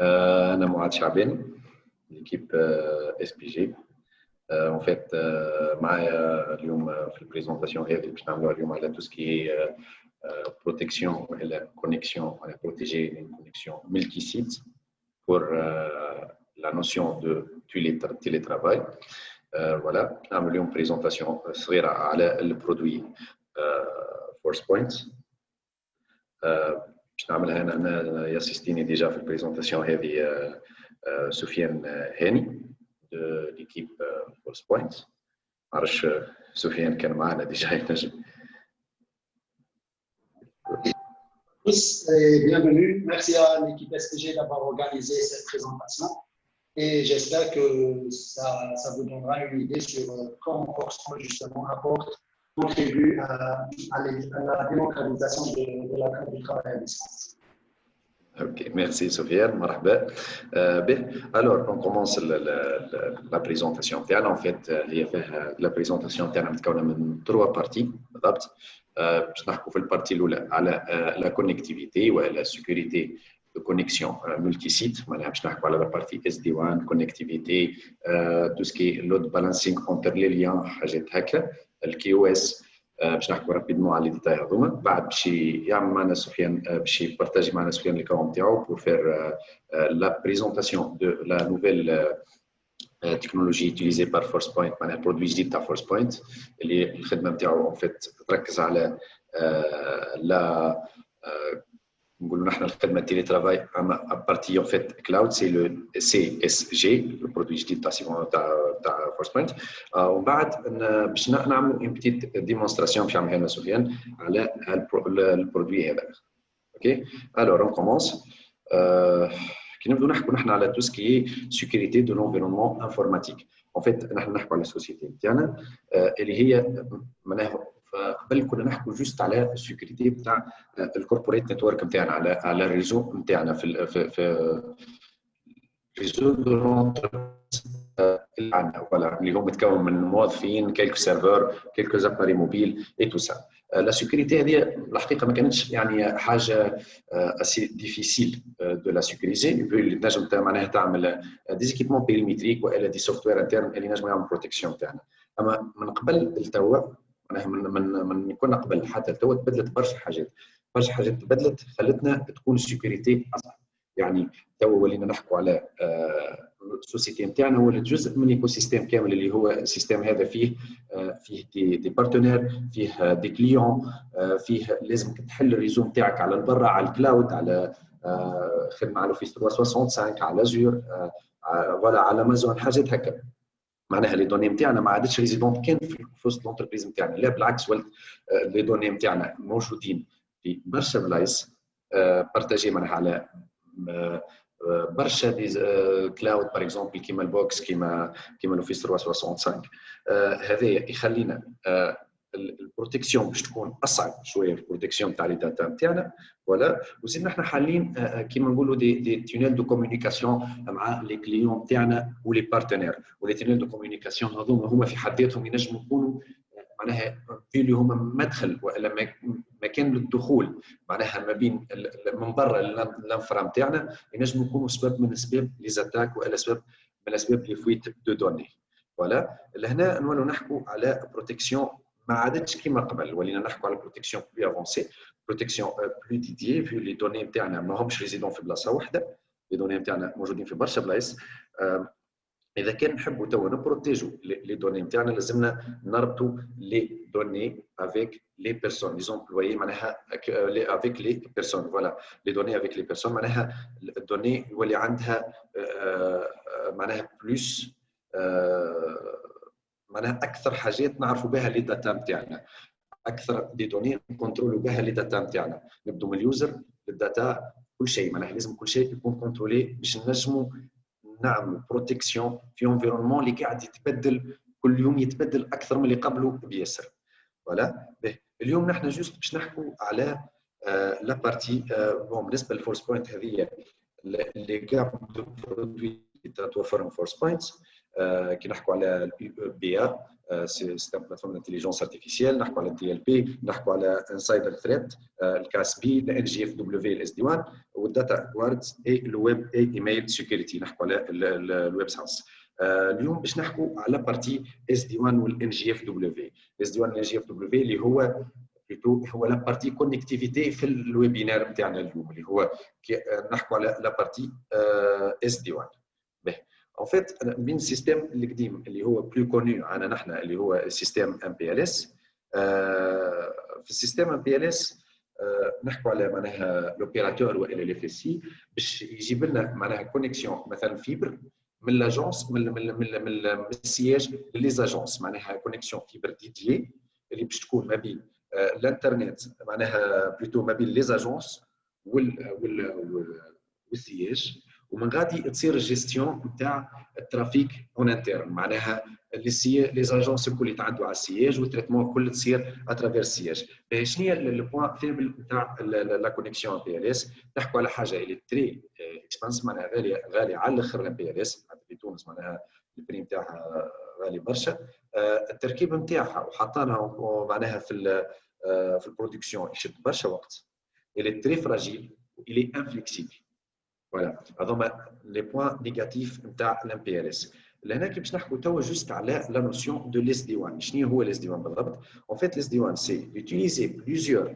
أنا معاذ شعبان l'équipe SPG. En fait, معايا اليوم في البريزونطاسيون هذه باش نعملوها اليوم على tout ce qui est protection et la connexion, on a protégé une connexion multi-site pour la notion de télétravail. Voilà, نعمل اليوم بريزونطاسيون صغيرة على البرودوي فورس بوينت. باش نعملها أنا ياسستيني ديجا في البريزونطاسيون هذه سفيان هاني de l'équipe Force Point. معرفش سفيان كان معنا ديجا ينجم. Tous et bienvenue. Merci à l'équipe SPG d'avoir organisé cette présentation et j'espère que ça vous donnera une idée sur comment Force Point justement contribue à la démocratisation du travail à distance. Ok, merci Sofiane, marhaba. Alors, on commence la présentation. En fait, la présentation متكونة من 3 parties بالضبط. باش نحكوا في البارتي الأولى على la connectivité ولا sécurité de connexion multi-site. معناها باش نحكوا على la partie SD1 connectivité, tout ce qui est load balancing entre les liens حاجات هكا, الQoS. باش نحكوا رابيدمون على لي ديتاي هذوما. بعد باش يعمل معنا سفيان باش يبارطاجي معنا سفيان الكون نتاعو pour faire la présentation de la nouvelle technologie utilisée par ForcePoint, معناها البرودوي جديد تاع ForcePoint اللي الخدمه نتاعو en fait تركز على لا نقولوا نحن الخدمه تيلي ترافاي اما بارتي en fait cloud c'est le CSG البرودوي جديد تاع ForcePoint. ومن بعد باش نعملوا une petite démonstration باش يعملها لنا سفيان على البرودوي هذا. اوكي alors on commence. كي نبداو نحكوا نحن على tout ce qui est sécurité de l'environnement informatique. en fait نحن نحكوا على السوسيتي نتاعنا اللي هي معناها قبل كنا نحكوا جوست على السيكوريتي نتاع الكوربوريت نتورك نتاعنا على الريزو نتاعنا في ريزو دو اللي عندنا ولا اللي هو متكون من موظفين كيلكو سيرفور كيلكو زاباري موبيل اي تو سا. لا سيكوريتي هذه الحقيقه ما كانتش يعني حاجه اسي ديفيسيل دو لا سيكوريزي اللي تنجم معناها تعمل ديزيكيبمون بيريمتريك والا دي سوفتوير انترن اللي نجم يعمل بروتيكسيون تاعنا. اما من قبل التوا معناها من كنا قبل حتى التوا تبدلت برشا حاجات تبدلت خلتنا تكون السيكوريتي اصعب. يعني توا ولينا نحكوا على السوسيتي نتاعنا هو جزء من ايكو سيستيم كامل اللي هو السيستم هذا فيه دي بارتنير فيه دي كليون فيه لازم تحل الريزو نتاعك على البرا على الكلاود على خدمه على اوفيس 365 على ازور ولا على امازون حاجات هكا. معناها لي دوني نتاعنا ما عادش ريزيدونت كان في وسط لونتربريز نتاعنا لا بالعكس ولات لي دوني نتاعنا موجودين في برشا بلايص بارتاجي معناها على برشا دي كلاود باغ اكزومبل كيما البوكس كيما الاوفيس 365. هذا يخلينا البروتيكسيون باش تكون اصعب شويه في البروتيكسيون تاع لي داتا نتاعنا ولا وزيدنا احنا حالين كيما نقولوا دي تونيل دو كومونيكاسيون مع لي كليون تاعنا ولي بارتنير ولي تونيل دو كومونيكاسيون هذوما في حد ذاتهم ينجموا يكونوا معناها اللي هما مدخل والا مكان للدخول معناها ما بين من برا الانفرا نتاعنا ينجموا يكونوا سبب من اسباب لي زاتاك والا سبب من اسباب لي فويت دو دوني. فوالا لهنا نولوا نحكوا على بروتيكسيون ما عادتش كيما قبل ولينا نحكوا على بروتيكسيون بلو افونسي بروتيكسيون بلو ديديي في لي دوني نتاعنا ماهمش ريزيدون في بلاصه واحده لي دوني نتاعنا موجودين في برشا بلايص. اذا كان نحبوا توا نبروتيجوا لي دوني نتاعنا لازمنا نربطوا لي دوني افيك لي بيرسون لي امبلويي معناها افيك لي بيرسون فوالا لي دوني افيك لي بيرسون معناها الدوني يولي عندها معناها بلوس معناها اكثر حاجات نعرفوا بها لي داتا نتاعنا اكثر دي دوني نكونترولوا بها لي داتا نتاعنا نبدو من اليوزر للداتا كل شيء معناها لازم كل شيء يكون كونترولي باش نجموا نعمل بروتيكسيون في انفيرونمون اللي قاعد يتبدل كل يوم يتبدل اكثر من اللي قبله بيسر. فوالا اليوم نحن جوست باش نحكوا على لا بارتي بون بالنسبه للفورس بوينت هذه اللي كاع برودوي تتوفر من فورس بوينت كي نحكوا على البي ار سيستم بلاتفورم انتليجنس ارتيفيسيال، نحكوا على الدي ال بي، نحكوا على انسايدر ثريت، الكاس بي، الان جي اف دبليو، الاس دي 1 والداتا جواردز اي الويب اي ايميل سيكيورتي، نحكوا على الويب ساينس. اليوم باش نحكوا على بارتي اس دي 1 والان جي اف دبليو. اس دي 1 والان جي اف دبليو اللي هو لا بارتي كونيكتيفيتي في الويبينار نتاعنا اليوم، اللي هو نحكوا على لا بارتي اس دي 1. En fait, من السيستم القديم اللي هو بلو كونو عنا نحن اللي هو السيستم ام بي ال اس. في السيستم ام بي ال اس نحكوا على معناها لوبيراتور والا الاف اس سي باش يجيب لنا معناها كونيكسيون مثلا فيبر من لاجونس من السياج ليزاجونس، معناها كونيكسيون فيبر ديديي اللي باش تكون ما بين الانترنت معناها بلوتو ما بين ليزاجونس والسياج، ومن غادي تصير الجيستيون نتاع الترافيك اون انترن، معناها لي زاجونس الكل يتعدوا على السياج والتريتمون الكل تصير اترافير السياج. شنو هي لو بوان فيبل نتاع لا كونيكسيون بي ال اس؟ نحكوا على حاجه اللي تري اكسبانس، معناها غالي على الاخر البي ال اس في تونس، معناها البري نتاعها غالي برشا. التركيب نتاعها وحطانها معناها في البرودكسيون يشد برشا وقت، اللي تري فراجيل واللي انفليكسيبل. فوالا هذوما لي بوان نيجاتيف نتاع الام بي ال اس. لهنا كي باش نحكوا توا جوست على لا نوسيون دو ليس دي 1. شنو هو ليس دي 1 بالضبط؟ En fait ليس دي 1 سي يوتيليزي بليزيور،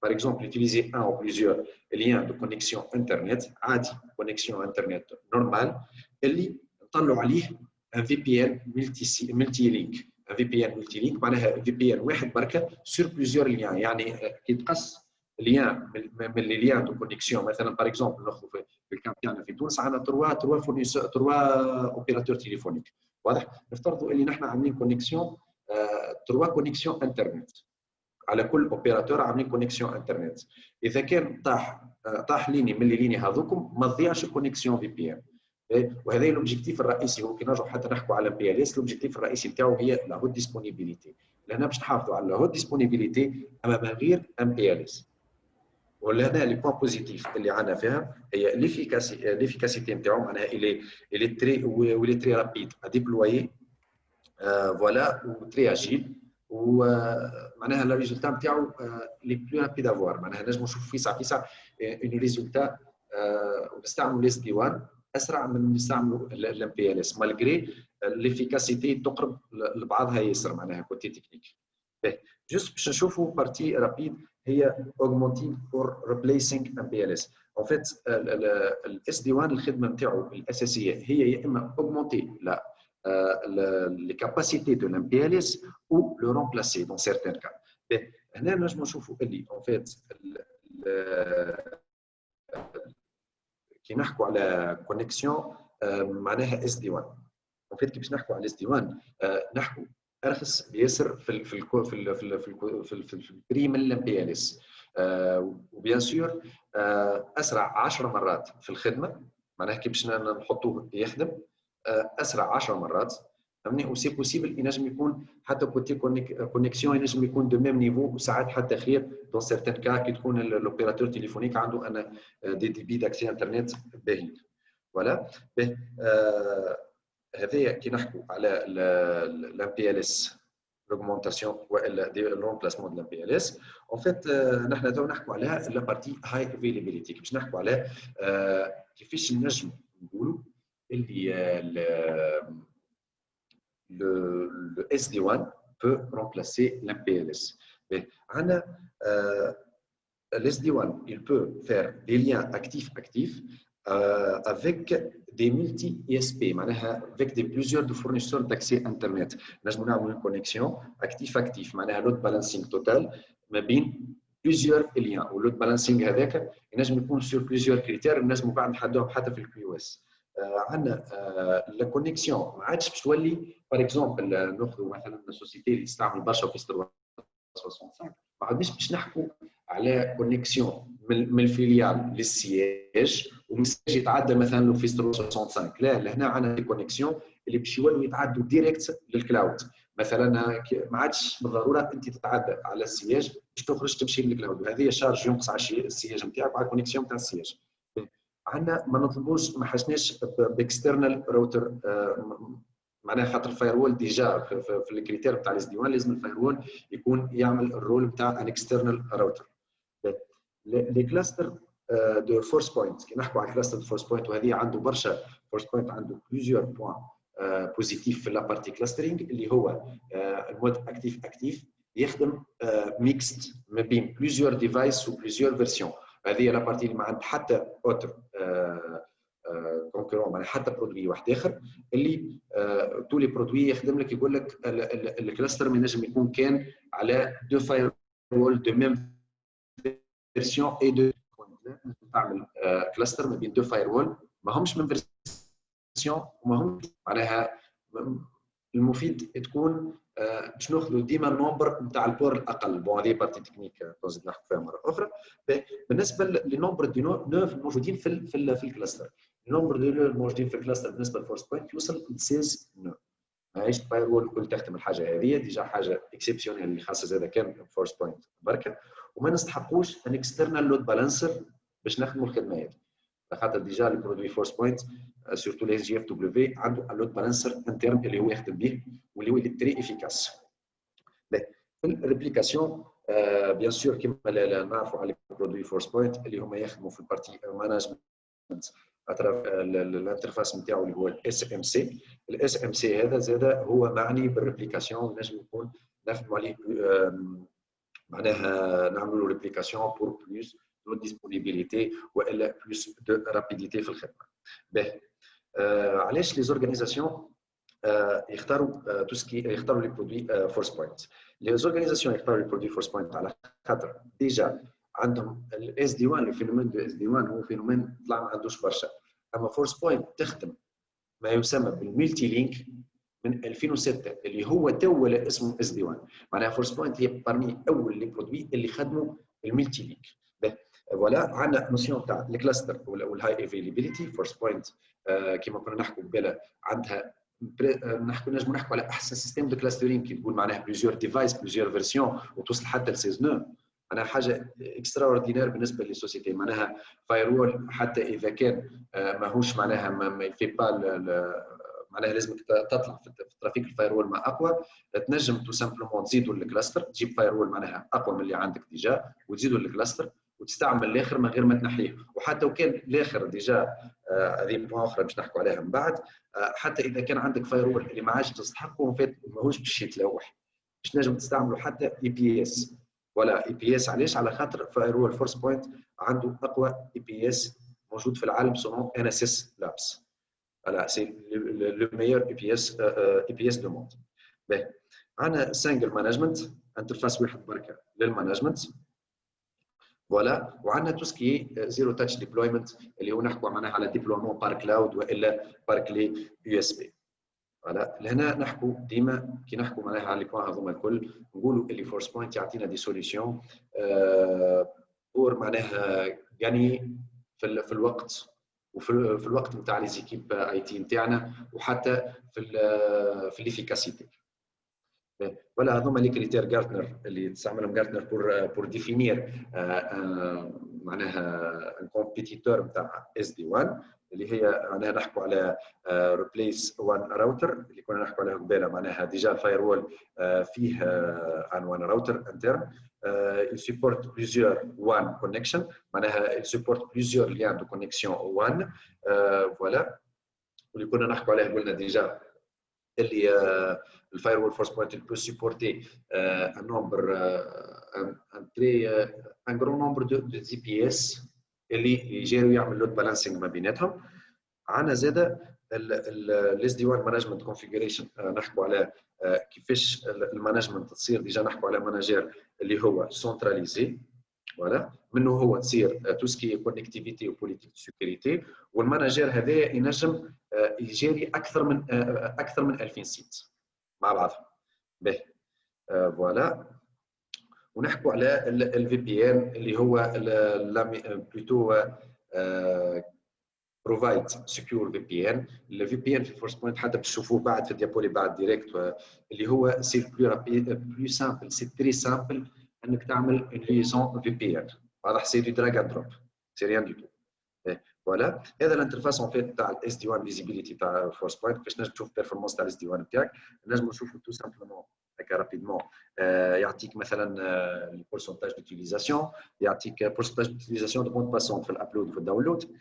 par exemple يوتيليزي ان او بليزيور ليان دو كونيكسيون انترنت عادي، كونيكسيون انترنت نورمال اللي نطلعوا عليه ان في بي ان ملتي لينك. ان في بي ان ملتي لينك معناها في بي ان واحد بركه سور بليزيور ليان، يعني كي تقص ليان من لي ليان دو كونيكسيون مثلا باغ اكزومبل ناخذ في الكام تاعنا في تونس عندنا تروا فورنيسور، تروا اوبيراتور تليفونيك، واضح؟ نفترضوا اللي نحن عاملين كونيكسيون تروا كونيكسيون انترنت، على كل اوبيراتور عاملين كونيكسيون انترنت. اذا كان طاح ليني من لي ليني هذوكم ما تضيعش الكونيكسيون في بي ان. وهذا الاوبجيكتيف الرئيسي، هو كي نرجعوا حتى نحكوا على بي ال اس الاوبجيكتيف الرئيسي نتاعو هي لا هوت ديسبونيبيليتي، لان باش نحافظوا على لا هوت ديسبونيبيليتي اما من غير ام بي ال اس. ولهنا لي بوان بوزيتيف اللي عندنا فيها هي ليفيكاسيتي نتاعو، معناها الي تري رابيد ا ديبلويي فوالا وتري اجيل، ومعناها لا ريزولتا نتاعو لي بلو رابيد افوار، معناها نجموا نشوفوا في ساعه اون ريزولتا ونستعملوا ليس دي 1 اسرع من نستعملوا الام بي ال اس مالغري ليفيكاسيتي تقرب لبعضها ياسر، معناها كوتي تكنيك. جوست باش نشوفوا بارتي رابيد هي augmenting or replacing MPLS. En fait, ال SD1 الخدمه نتاعو الاساسيه هي يا اما augmenter les capacités de l'MPLS ou le remplacer dans certains cas. هنا نجموا نشوفوا اللي en fait كي نحكوا على كونيكسيون معناها SD1. En fait كي باش نحكوا على SD1 نحكوا ارخص بياسر في البري من الام بي ال اس، وبيان سور اسرع 10 مرات في الخدمه، معناها كي باش نحطوه يخدم اسرع 10 مرات، فهمني؟ وسي بوسيبل ينجم يكون حتى كوتي كونيكسيون ينجم يكون دو ميم نيفو، وساعات حتى خير دون سيرتان كا كي تكون الاوبيراتور تليفونيك عنده انا دي بي داكسي انترنت باهيين. فوالا هذايا كي نحكوا على الام بي ال اس l'augmentation والا le remplacement de l'MPLS. En fait نحن تو نحكوا على لا بارتي هاي افيلابيليتي، باش نحكوا على كيفاش نجم نقولوا اللي le SD1 peut remplacer l'MPLS. عندنا le SD1 il peut faire des liens actifs avec des multi-ISP, avec plusieurs fournisseurs d'accès Internet. Nous avons une connexion actif-actif, load balancing total, mais bien plusieurs liens. Ou load balancing avec, nous avons sur plusieurs critères, nous avons pas de QoS. La connexion, par exemple, notre société qui استعمل برشا Office 365 ما عادش باش نحكوا على كونيكسيون من الفيليال للسياج والسياج يتعدى مثلا لوفيس 365، لا لهنا عندنا دي كونيكسيون اللي باش يولوا يتعدوا ديريكت للكلاود. مثلا ما عادش بالضروره انت تتعدى على السياج باش تخرج تمشي للكلاود، وهذه شارج ينقص على السياج نتاعك وعلى الكونيكسيون نتاع السياج. عندنا ما نطلبوش ما حاجناش باكسترنال راوتر معناها خاطر الفاير وول ديجا في الكريتير نتاع الاس دي 1 لازم الفاير وول يكون يعمل الرول نتاع ان اكسترنال راوتر. لي كلاستر دو فورس بوينت، كي نحكوا على كلاستر دو فورس بوينت وهذه عنده برشا فورس بوينت، عنده بليزيور بوان بوزيتيف في لابارتي كلاسترينغ اللي هو المود اكتيف يخدم ميكست ما بين بليزيور ديفايس وبليزيور فيرسيون. هذه لابارتي اللي ما عند حتى اوتر كونكورون، معناها حتى برودوي واحد اخر اللي تو لي برودوي يخدم لك يقول لك الكلاستر ما ينجم يكون كان على دو فاير وول دو ميم فيرسيون اي دو تعمل كلاستر ما بين دو فاير وول ما همش من فيرسيون وما هم معناها المفيد تكون باش ناخذوا ديما النومبر نتاع البور الاقل. بون هذه بارتي تكنيك نزيد نحكوا فيها مره اخرى. بالنسبه للنومبر دي نوف الموجودين في الكلاستر، النومبر دي نوف الموجودين في الكلاستر بالنسبه للفورس بوينت يوصل ل 16 نوف. ماهيش فاير وول الكل تخدم الحاجه هذه، ديجا حاجه اكسبسيونيل اللي خاصه زاده كان فورس بوينت بركه، وما نستحقوش ان اكسترنال لود بالانسر باش نخدموا الخدمه هذه، خاطر ديجا البرودوي فورس بوينت سورتو لي جي اف دبليو عنده اللود بالانسر انترن اللي هو يخدم به واللي هو تري افيكاس. في الريبليكاسيون بيان سور كما نعرفوا على البرودوي فورس بوينت اللي هما يخدموا في البارتي مانجمنت اتراف الانترفاس نتاعو اللي هو الاس ام سي. الاس ام سي هذا زاد هو معني بالريبليكاسيون، نجم يكون نخدموا عليه معناها نعملوا له ريبليكاسيون بور بلوس دو ديسبونيبيليتي والا بلوس دو رابيديتي في الخدمه. باهي علاش لي زورغانيزاسيون يختاروا توسكي يختاروا لي برودوي فورس بوينت؟ لي زورغانيزاسيون يختاروا لي برودوي فورس بوينت على خاطر ديجا عندهم الاس دي 1. الفينومين دو اس دي 1 هو فينومين طلع ما عندوش برشا، اما فورس بوينت تخدم ما يسمى بالملتي لينك من 2006 اللي هو تو اسمه اس دي 1. معناها فورس بوينت هي بارمي اول لي برودوي اللي خدموا الملتي لينك. فوالا عندنا نوسيون تاع الكلاستر والهاي افيلابيليتي. فورس بوينت كما كنا نحكوا قبل عندها نجموا نحكوا على احسن سيستم دو كلاسترين كي تقول معناها بليزيور ديفايس بليزيور فيرسيون وتوصل حتى ل 16 نو. معناها حاجه اكسترا اوردينير بالنسبه للسوسيتي. معناها فاير وول حتى اذا كان ماهوش معناها ما يفي با معناها لازمك تطلع في الترافيك الفاير وول مع اقوى، تنجم تو سامبلومون تزيدوا الكلاستر، تجيب فاير وول معناها اقوى من اللي عندك ديجا وتزيدوا الكلاستر وتستعمل الاخر من غير ما تنحيه. وحتى وكان الاخر ديجا هذه بوان اخرى باش نحكوا عليها من بعد، حتى اذا كان عندك فاير وول اللي ما عادش تستحقه فات ماهوش باش يتلوح، باش نجم تستعملوا حتى اي بي اس. ولا اي بي اس علاش؟ على خاطر فاير وول فورس بوينت عنده اقوى اي بي اس موجود في العالم سونون ان اس اس لابس. Voilà, c'est le meilleur EPS de monde. عندنا سنجل مانجمنت انترفاس واحد بركه للمانجمنت. فوالا وعندنا تو سكي زيرو تاتش ديبلويمنت اللي هو نحكوا معناها على ديبلويمون بار كلاود والا بار كلي يو اس بي. فوالا لهنا نحكوا ديما كي نحكوا معناها على لي بوان هذوما الكل نقولوا اللي فورس بوينت يعطينا دي سوليسيون بور معناها يعني في الوقت وفي الوقت نتاع لي زيكيب اي تي نتاعنا وحتى في الافيكاسيتي. ولا هذوما لي كريتير جارتنر اللي تستعملهم جارتنر بور ديفينير معناها ان كومبيتيتور نتاع اس دي 1 اللي هي معناها نحكوا على ريبليس وان راوتر اللي كنا نحكوا عليها قبيله. معناها ديجا الفاير وول فيه ان وان راوتر انترن il supporte plusieurs WAN connection. معناها il supporte plusieurs liens de connexion WAN. voilà واللي كنا نحكوا عليه قلنا ديجا اللي الفاير وول فورس بوينت peut supporter un nombre un grand nombre de ZPS اللي يجيروا يعمل لود بالانسينغ ما بيناتهم. عندنا زاده الاس دي 1 مانجمنت كونفيجريشن نحكوا على كيفاش المانجمنت تصير. ديجا نحكوا على مانجير اللي هو سنتراليزي فوالا منه هو تصير تو سكي كونيكتيفيتي وبوليتيك سيكوريتي. والمانجير هذا ينجم يجاري اكثر من 2000 سيت مع بعضهم. باهي فوالا ونحكوا على الفي بي ان اللي هو بلوتو بروفايد سكيور في بي ان. الفي بي ان في فورس بوينت حتى تشوفوه بعد في الديابولي بعد ديريكت اللي هو سي بلو رابيد بلو سامبل سي تري سامبل انك تعمل اون ليزون في بي ان. واضح سي دو دراج اند دروب سي ريان دو تو. فوالا هذا الانترفاس اون فيت تاع الاس دي 1 فيزيبيليتي تاع فورس بوينت باش نجم تشوف بيرفورمانس تاع الاس دي 1 نتاعك نجموا نشوفوا تو سامبلومون هكا رابيدمون يعطيك مثلا البورسونتاج دوتيليزاسيون يعطيك بورسونتاج دوتيليزاسيون دو بوند باسون في الابلود وفي الداونلود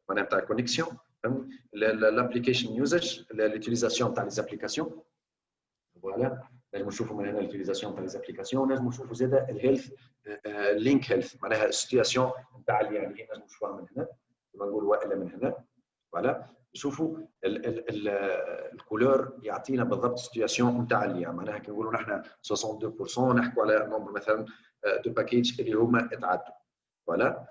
معناها تاع الكونيكسيون l'application usage, l'utilisation de les applications. Voilà. نجم نشوفوا من هنا l'utilisation de les applications. نجم نشوفوا زاده الهيلث لينك هيلث معناها السيتواسيون نتاع اللي يعني نجم نشوفوها من هنا كما نقولوا والا من هنا. فوالا نشوفوا الكولور يعطينا بالضبط السيتواسيون نتاع اللي معناها كي نقولوا نحن 62% نحكوا على نمبر مثلا دو باكيج اللي هما اتعدوا. فوالا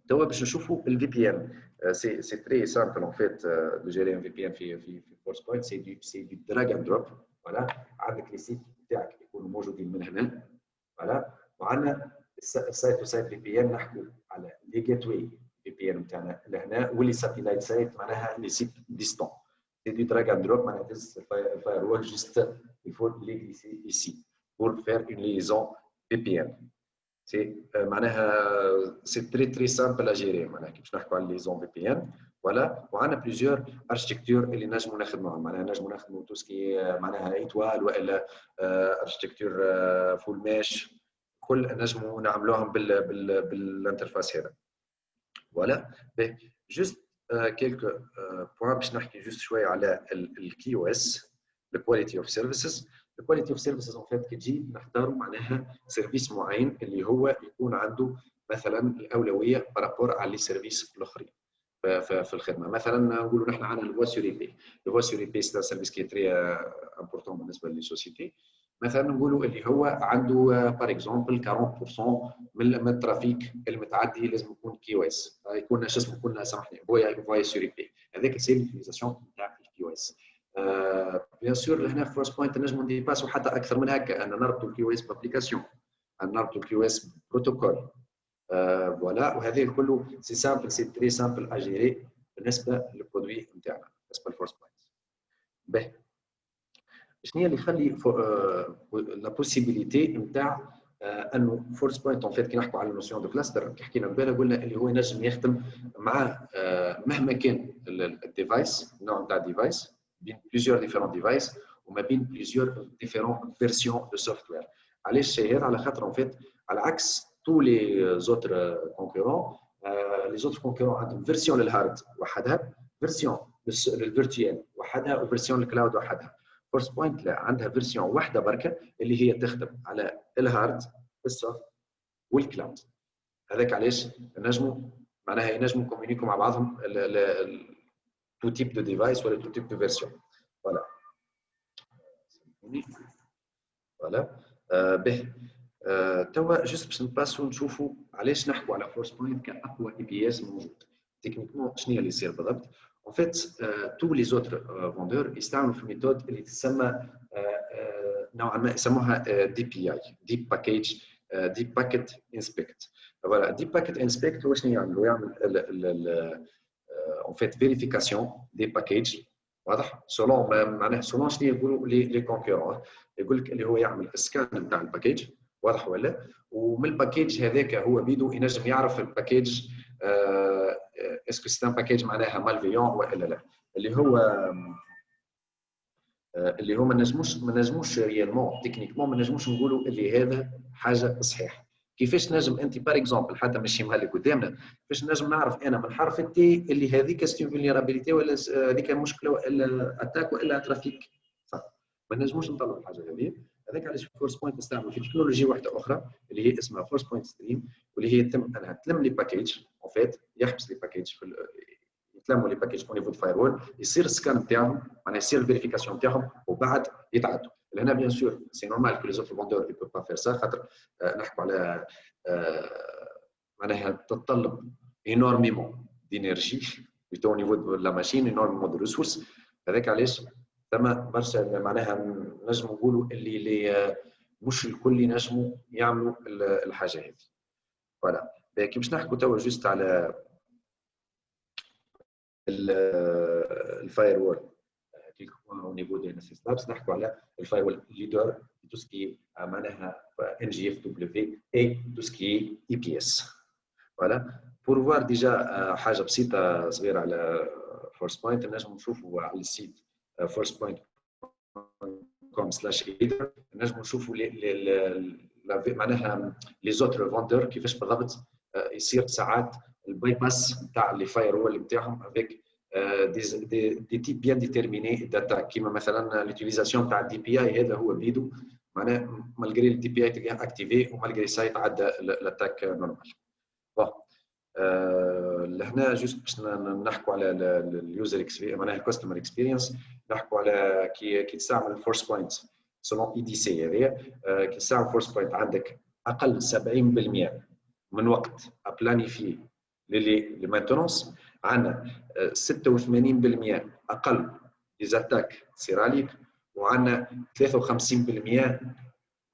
توا باش نشوفوا الفي بي ان سي تري سامبل ان فيت دو جيري ان في بي ان في فورس بوينت سي دو دراج اند دروب. فوالا عندك لي سيت تاعك يكونوا موجودين من هنا. فوالا وعندنا السايت تو سايت في بي ان نحكوا على لي جيت واي في بي ان نتاعنا لهنا واللي ساتيلايت سايت معناها لي سيت ديستون سي دو دراج اند دروب معناها تهز الفاير وول جوست يفول لي غليسي ايسي بور فير اون ليزون في بي ان. سي معناها سي تري سامبل ا جيري معناها كي باش نحكوا على لي زون في بي ان. فوالا وعندنا بليزيور اركتيكتور اللي نجموا نخدموهم معناها نجموا نخدموا تو سكي معناها ايتوال والا اركتيكتور فول ميش كل نجموا نعملوهم بالانترفاس هذا. فوالا جوست كيلكو بوان باش نحكي جوست شويه على الكي او اس الكواليتي اوف سيرفيسز. الكواليتي اوف سيرفيسز اون فيت كي تجي نختاروا معناها سيرفيس معين اللي هو يكون عنده مثلا الاولويه بارابور على لي سيرفيس الاخرين في الخدمه. مثلا نقولوا نحن عندنا الفوا سور اي بي. الفوا سور اي بي سي سيرفيس كي تري امبورطون بالنسبه لي سوسيتي. مثلا نقولوا اللي هو عنده بار اكزومبل 40% من الترافيك المتعدي لازم يكون كي او اس يكون شو اسمه يكون سامحني فوا سور اي بي. هذاك سي ليوتيليزاسيون تاع الكي او اس. بيان سور هنا في فورس بوينت نجموا نديباسوا حتى اكثر من هكا ان نربطوا الكيو اس بابليكاسيون ان نربطوا الكيو اس بروتوكول. فوالا وهذه كله سي سامبل سي تري سامبل اجيري بالنسبه للبرودوي نتاعنا بالنسبه لفورس بوينت. باهي شنو هي اللي يخلي لا بوسيبيليتي نتاع انه فورس بوينت اون فيت كي نحكوا على النوسيون دو كلاستر كي حكينا قبل قلنا اللي هو ينجم يخدم مع مهما كان الديفايس النوع نتاع الديفايس بين plusieurs différents devices وما بين plusieurs différents versions de software. علاش الشيء هذا؟ على خاطر ان فيت على عكس tous les autres concurrents les autres concurrents عندهم فيرسيون للهارد وحدها فيرسيون للفيرتوال وحدها وفيرسيون للكلاود وحدها. فورس بوينت لا عندها فيرسيون واحده بركه اللي هي تخدم على الهارد السوفت والكلاود. هذاك علاش نجموا معناها ينجموا كوميونيكو مع بعضهم تو تيب دو ديفايس ولا تو تيب دو فيرسيون. فوالا فوالا به توا جوست باش نباسو نشوفوا علاش نحكوا على فورس بوينت كاقوى اي بي اس موجود. تكنيكمون شنو هي اللي يصير بالضبط؟ En fait, tous les autres vendeurs يستعملوا في ميثود اللي تسمى نوعا ما يسموها DPI Deep Package Deep Packet Inspect. فوالا Deep Packet Inspect هو شنو يعمل؟ هو يعمل en fait vérification des packages واضح؟ سولون معناها سولون شنو يقولوا لي كونكورون يقول لك اللي هو يعمل سكان نتاع الباكيج واضح ولا؟ ومن الباكيج هذاك هو بيدو ينجم يعرف الباكيج اسكو سي ان باكيج معناها مالفيون ولا لا. اللي هو ما نجموش ريالمون تكنيكمون ما نجموش نقولوا اللي هذا حاجه صحيحه. كيفاش نجم انت بار اكزومبل حتى ماشيها لك قدامنا كيفاش نجم نعرف انا من حرف التي اللي هذيك ستي فولنرابيليتي ولا هذيك مشكله ولا اتاك ولا ترافيك صح. ما نجموش نطلعوا الحاجه هذه. هذاك علاش فورس بوينت تستعمل في تكنولوجيا واحده اخرى اللي هي اسمها فورس بوينت ستريم واللي هي تم انها تلم لي باكيج اون فيت يحبس لي باكيج في يتلموا لي باكيج او نيفو فاير وول يصير السكان نتاعهم معناها يصير الفيريفيكاسيون نتاعهم وبعد يتعدوا. لهنا بيان سور سي نورمال كو لي زوتر فوندور يبو با فير سا خاطر نحكوا على معناها تتطلب انورميمون دينيرجي او نيفو دو لا ماشين انورميمون دو ريسورس. هذاك علاش ثم برشا معناها نجموا نقولوا اللي مش الكل ينجموا يعملوا الحاجه هذه. فوالا كي باش نحكوا توا جوست على الفاير وول au niveau des NSS Labs نحكوا على الفاير وول ليدر tout ce qui معناها NGFW et tout ce qui est EPS. Voilà. pour voir déjà حاجه بسيطه صغيره على فورس بوينت نجم نشوفوا على السيت forcepoint.com/leader نجم نشوفوا معناها لي زوتر فوندور كيفاش بالضبط يصير ساعات الباي باس نتاع لي فاير وول نتاعهم افيك دي تيب بيان ديتيرميني داتاك كيما مثلا ليوتيليزاسيون تاع الدي بي اي هذا هو بيدو معناها مالغري الدي بي اي تلقاه اكتيفي ومالغري سا يتعدى الاتاك نورمال. لهنا جوست باش نحكوا على اليوزر اكسبيرينس معناها الكاستمر اكسبيرينس نحكوا على كي تستعمل فورس بوينت سولون اي دي سي هذايا كي تستعمل فورس بوينت عندك اقل 70% من وقت ابلانيفي لي مانتونونس عندنا 86% اقل ديزاتاك تصير عليك وعندنا 53%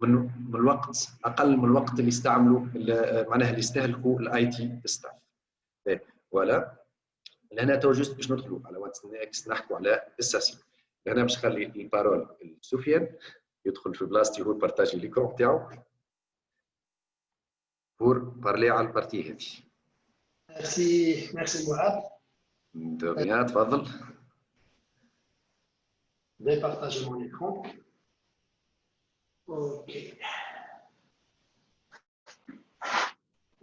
من الوقت اقل من الوقت اللي يستعملوا معناها اللي يستهلكوا الاي تي ستاف. ولا لهنا تو جوست باش ندخلوا على واتس نيكست نحكوا على الساسي. لهنا باش نخلي البارول لسفيان يدخل في بلاصتي هو بارطاجي ليكرون تاعو بور بارلي على البارتي هذه. ميرسي موعد. دو ريان تفضل. Je vais partager mon écran. Ok.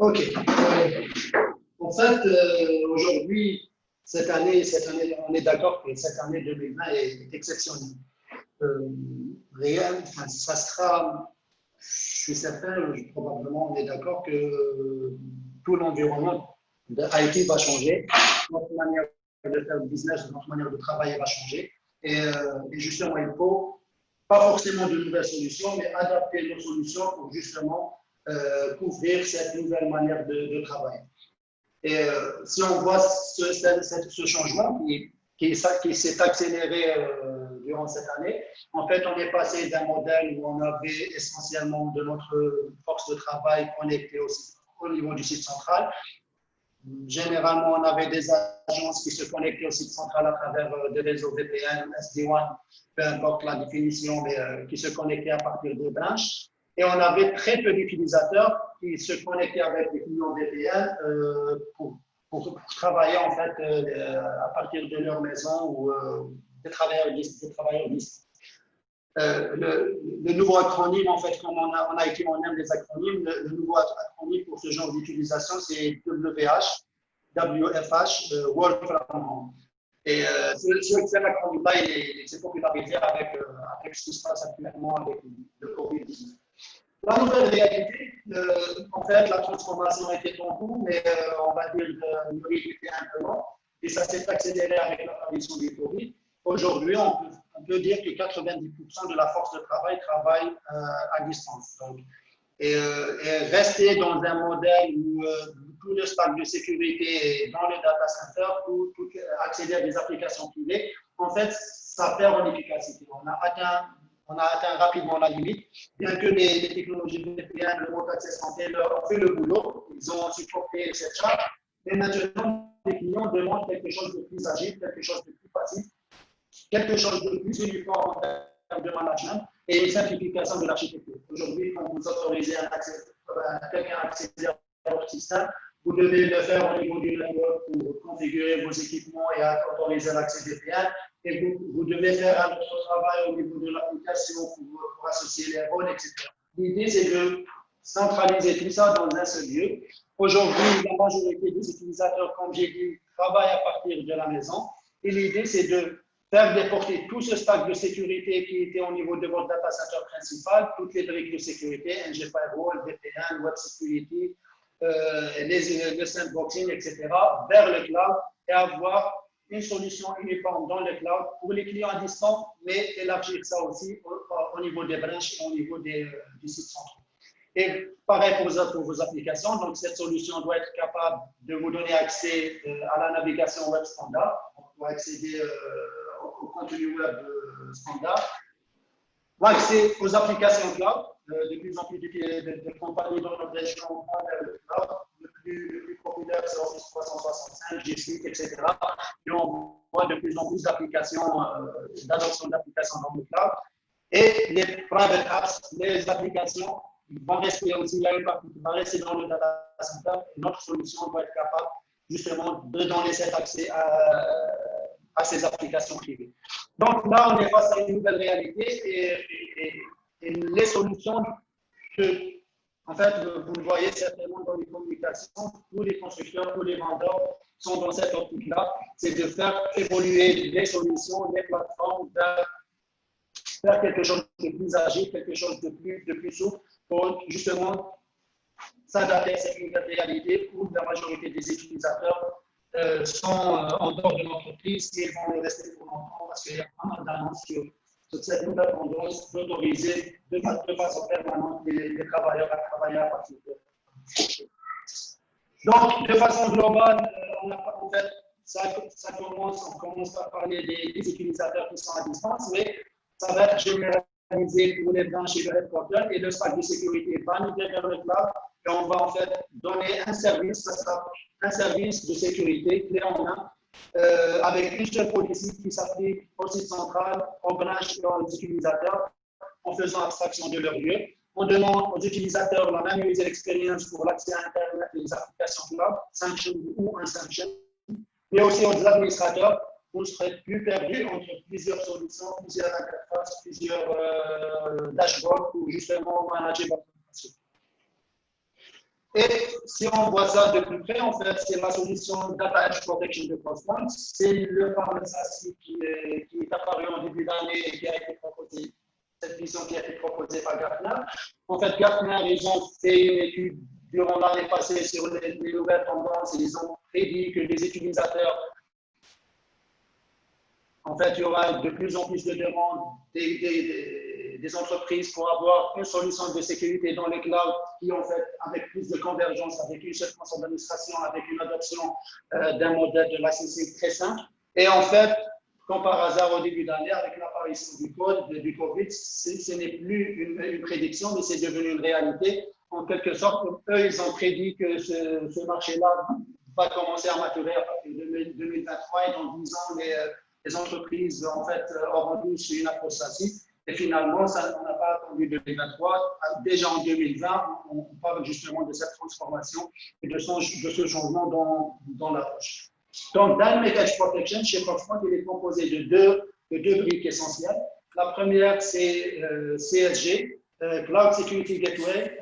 Ok. En fait, aujourd'hui, cette année, on est d'accord que cette année 2020 est exceptionnelle. Réel, enfin, ça sera, je suis certain, probablement, on est d'accord que tout l'environnement de IT va changer, notre manière de faire le business, notre manière de travailler va changer. Et justement, il faut pas forcément de nouvelles solutions, mais adapter nos solutions pour justement couvrir cette nouvelle manière de travailler. Et si on voit ce changement qui s'est accéléré durant cette année, en fait, on est passé d'un modèle où on avait essentiellement de notre force de travail connectée au niveau du site central. Généralement, on avait des agences qui se connectaient au site central à travers des réseaux VPN, SD-WAN, peu importe la définition, mais qui se connectaient à partir des branches. Et on avait très peu d'utilisateurs qui se connectaient avec des clients VPN pour travailler en fait à partir de leur maison ou des travailleurs distants. Le nouveau acronyme, en fait, comme on a écrit, on aime les acronymes, le nouveau acronyme pour ce genre d'utilisation, c'est WFH, Work from Home. Et cet acronyme-là, il s'est popularisé avec ce qui se passe actuellement avec le Covid-19. La nouvelle réalité, en fait, la transformation était en cours, mais on va dire le rythme était un peu lent, et ça s'est accéléré avec l'apparition du Covid. Aujourd'hui, on peut dire que 90% de la force de travail travaille à distance. Donc, et rester dans un modèle où tout le stack de sécurité est dans le data center, accéder à des applications privées, en fait, ça perd en efficacité. On a atteint rapidement la limite, bien que les technologies VPN, le remote access santé ont fait le boulot, ils ont supporté cette charge, mais maintenant, les clients demandent quelque chose de plus agile, quelque chose de plus facile, quelque chose de plus uniforme en termes de management et une simplification de l'architecture. Aujourd'hui, quand vous autorisez quelqu'un à accéder à votre système, vous devez le faire au niveau du network pour configurer vos équipements et autoriser l'accès VPN. Et vous devez faire un autre travail au niveau de l'application pour associer les rôles, etc. L'idée, c'est de centraliser tout ça dans un seul lieu. Aujourd'hui, la majorité des utilisateurs, comme j'ai dit, travaillent à partir de la maison. Et l'idée, c'est de faire déporter tout ce stack de sécurité qui était au niveau de votre data center principal, toutes les briques de sécurité, NG Firewall, VPN, Web Security, le sandboxing, etc., vers le cloud et avoir une solution uniforme dans le cloud pour les clients à distance, mais élargir ça aussi au niveau des branches et au niveau du site central. Et pareil pour vos applications, donc cette solution doit être capable de vous donner accès à la navigation web standard, pour accéder au contenu web standard, l'accès aux applications cloud, de plus en plus de compagnies dans notre région vont vers le cloud. Le plus populaire, c'est Office 365, G Suite, etc. Et on voit de plus en plus d'applications, d'adoption d'applications dans le cloud. Et les private apps, les applications vont rester aussi, il y a une partie qui va rester dans le data center. Notre solution doit être capable justement de donner cet accès à ces applications privées. Donc là, on est face à une nouvelle réalité et les solutions que, en fait, vous le voyez certainement dans les communications, tous les constructeurs, tous les vendeurs sont dans cette optique-là, c'est de faire évoluer les solutions, les plateformes vers quelque chose de plus agile, quelque chose de plus souple pour justement s'adapter à cette nouvelle réalité où la majorité des utilisateurs sont en dehors de l'entreprise et vont le rester pour longtemps parce qu'il y a pas mal d'annonces sur cette nouvelle tendance d'autoriser de façon permanente les travailleurs à travailler à partir de. Donc, de façon globale, en fait, on commence par parler des utilisateurs qui sont à distance, mais ça va être généralisé pour les branches et le headquarter et le stack de sécurité va migrer vers le cloud et on va en fait donner un service, ça sera un service de sécurité clé en main avec une seule policy qui s'applique au site central, aux branches et aux utilisateurs en faisant abstraction de leur lieu. On demande aux utilisateurs la même user experience pour l'accès à Internet et les applications cloud, sanction ou unsanction, mais aussi aux administrateurs. Vous ne serez plus perdu entre plusieurs solutions, plusieurs interfaces, plusieurs dashboards pour justement manager votre information. Et si on voit ça de plus près, en fait, c'est la solution Data Edge Protection de CrossPoint. C'est le fameux SASI qui est apparu en début d'année et qui a été proposé, cette vision qui a été proposée par Gartner. En fait, Gartner, ils ont fait une étude durant l'année passée sur les nouvelles tendances et ils ont prédit que les utilisateurs, en fait, il y aura de plus en plus de demandes des entreprises pour avoir une solution de sécurité dans les clouds qui, en fait, avec plus de convergence, avec une seule console d'administration, avec une adoption d'un modèle de licensing très simple. Et en fait, comme par hasard au début d'année, avec l'apparition du Covid, ce n'est plus une prédiction, mais c'est devenu une réalité. En quelque sorte, eux, ils ont prédit que ce marché-là va commencer à maturer à partir de 2023 et dans 10 ans, les entreprises en fait auront tous une approche SASI. Et finalement, on n'a pas attendu 2023. Déjà en 2020, on parle justement de cette transformation et de ce changement dans l'approche. Donc, Dynamic Edge Protection, chez CrossPoint, il est composé de deux briques essentielles. La première, c'est CSG, Cloud Security Gateway.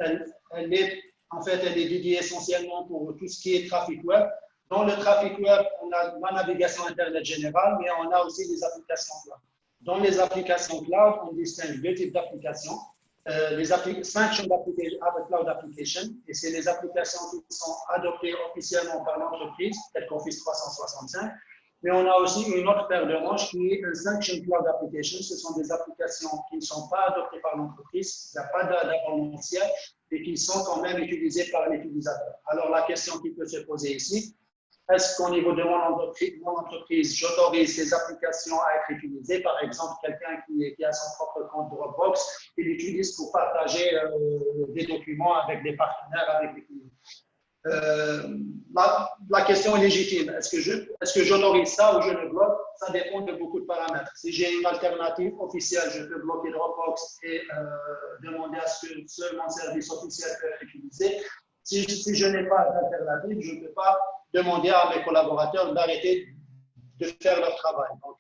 Elle est dédiée essentiellement pour tout ce qui est trafic web. Dans le trafic web, on a la navigation Internet générale, mais on a aussi des applications cloud. Dans les applications cloud, on distingue deux types d'applications. Les Sanctioned Cloud Applications, et c'est les applications qui sont adoptées officiellement par l'entreprise, telles qu'Office 365. Mais on a aussi une autre paire de manches qui est un Sanctioned Cloud Application. Ce sont des applications qui ne sont pas adoptées par l'entreprise, il n'y a pas d'abonnement mensuel, et qui sont quand même utilisées par l'utilisateur. Alors la question qui peut se poser ici, est-ce qu'au niveau de mon entreprise, j'autorise ces applications à être utilisées? Par exemple, quelqu'un qui a son propre compte Dropbox, il l'utilise pour partager des documents avec des partenaires, avec des clients. La question est légitime. Est-ce que j'autorise ça ou je le bloque? Ça dépend de beaucoup de paramètres. Si j'ai une alternative officielle, je peux bloquer Dropbox et demander à ce que seul mon service officiel peut être utilisé. Si je n'ai pas d'alternative, je ne peux pas demander à mes collaborateurs d'arrêter de faire leur travail. Donc,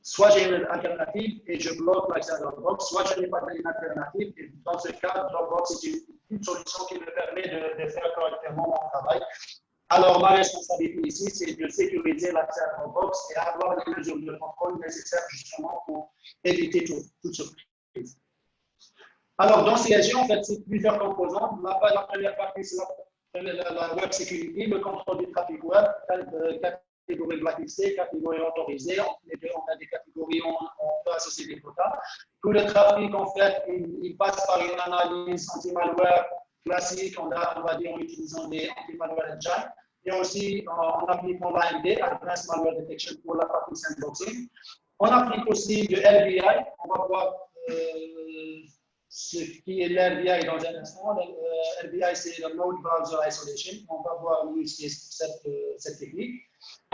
soit j'ai une alternative et je bloque l'accès à Dropbox, soit je n'ai pas d'alternative. Et dans ce cas, Dropbox est une solution qui me permet de faire correctement mon travail. Alors, ma responsabilité ici, c'est de sécuriser l'accès à Dropbox et avoir les mesures de contrôle nécessaires justement pour éviter toute surprise. Alors, dans CSG, en fait, c'est plusieurs composants. La première partie, c'est la web security, le contrôle du trafic web, catégorie blacklistée, catégorie autorisée. On a des catégories où on peut associer des quotas. Tout le trafic, en fait, il passe par une analyse anti-malware classique, on va dire en utilisant des anti-malware engine, et aussi en appliquant l'AMD, Advanced Malware Detection, pour la partie sandboxing. On applique aussi le LBI, on va voir ce qui est l'RBI dans un instant. LBI, c'est le Node Browser Isolation. On va voir l'use case pour cette technique.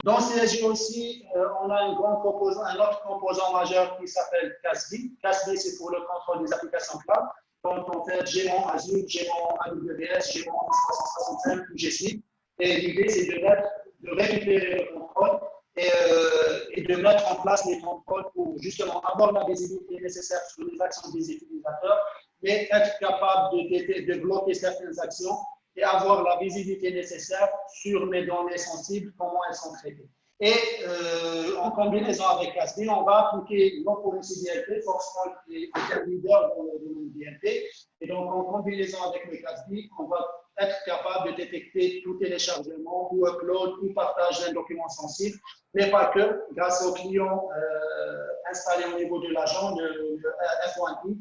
Dans CSG aussi, on a un autre composant majeur qui s'appelle CASB. CASB, c'est pour le contrôle des applications cloud. quand on fait Géant Azure, Géant AWS, Géant 365 ou G Suite. Et l'idée, c'est de récupérer le contrôle et de mettre en place les contrôles pour justement avoir la visibilité nécessaire sur les actions des utilisateurs, mais être capable de bloquer certaines actions et avoir la visibilité nécessaire sur mes données sensibles, comment elles sont traitées. Et en combinaison avec Casby, on va appliquer non pour une CDLP, Foxconn est un leader dans le domaine DLP. Et donc, en combinaison avec le Casby, on va être capable de détecter tout téléchargement ou upload ou partage d'un document sensible, mais pas que, grâce aux clients installés au niveau de l'agent de F1P.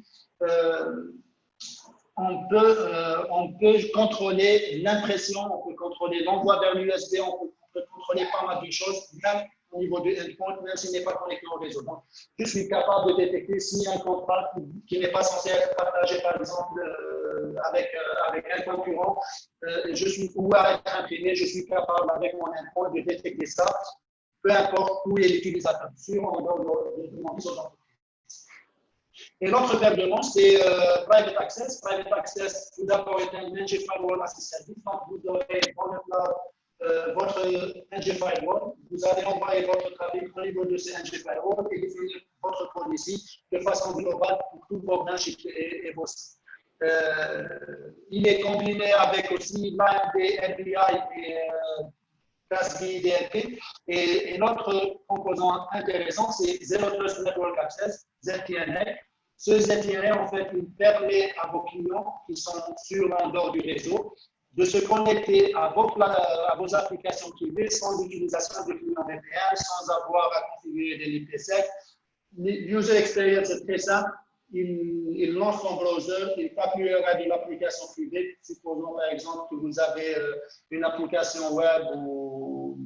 On peut contrôler l'impression, on peut contrôler l'envoi vers l'USB, on peut contrôler pas mal de choses, même au niveau du endpoint, même s'il n'est pas connecté au réseau. Donc, je suis capable de détecter s'il y a un contrat qui n'est pas censé être partagé, par exemple, avec un concurrent, ou à être imprimé, je suis capable, avec mon endpoint, de détecter ça, peu importe où est l'utilisateur, sur ou en dehors de mon réseau d'entreprise. Et l'autre version, c'est Private Access. Private Access, tout d'abord, est un NG Firewall as a Service. Donc, vous aurez votre NG Firewall. Vous allez envoyer votre trafic au niveau de ce NG Firewall et définir votre policy de façon globale pour tous vos branches et vos sites. Il est combiné avec aussi l'AMD, NBI et Casby DLP. Et l'autre composant intéressant, c'est Zero Trust Network Access, ZTNA. Ce ZTNA, en fait, il permet à vos clients qui sont sur en dehors du réseau de se connecter à vos applications privées sans utilisation de clients VPN, sans avoir à configurer des l'IPsec. L'user experience est très simple. Il lance son browser, il tape l'URL de l'application privée. Supposons par exemple que vous avez une application web ou,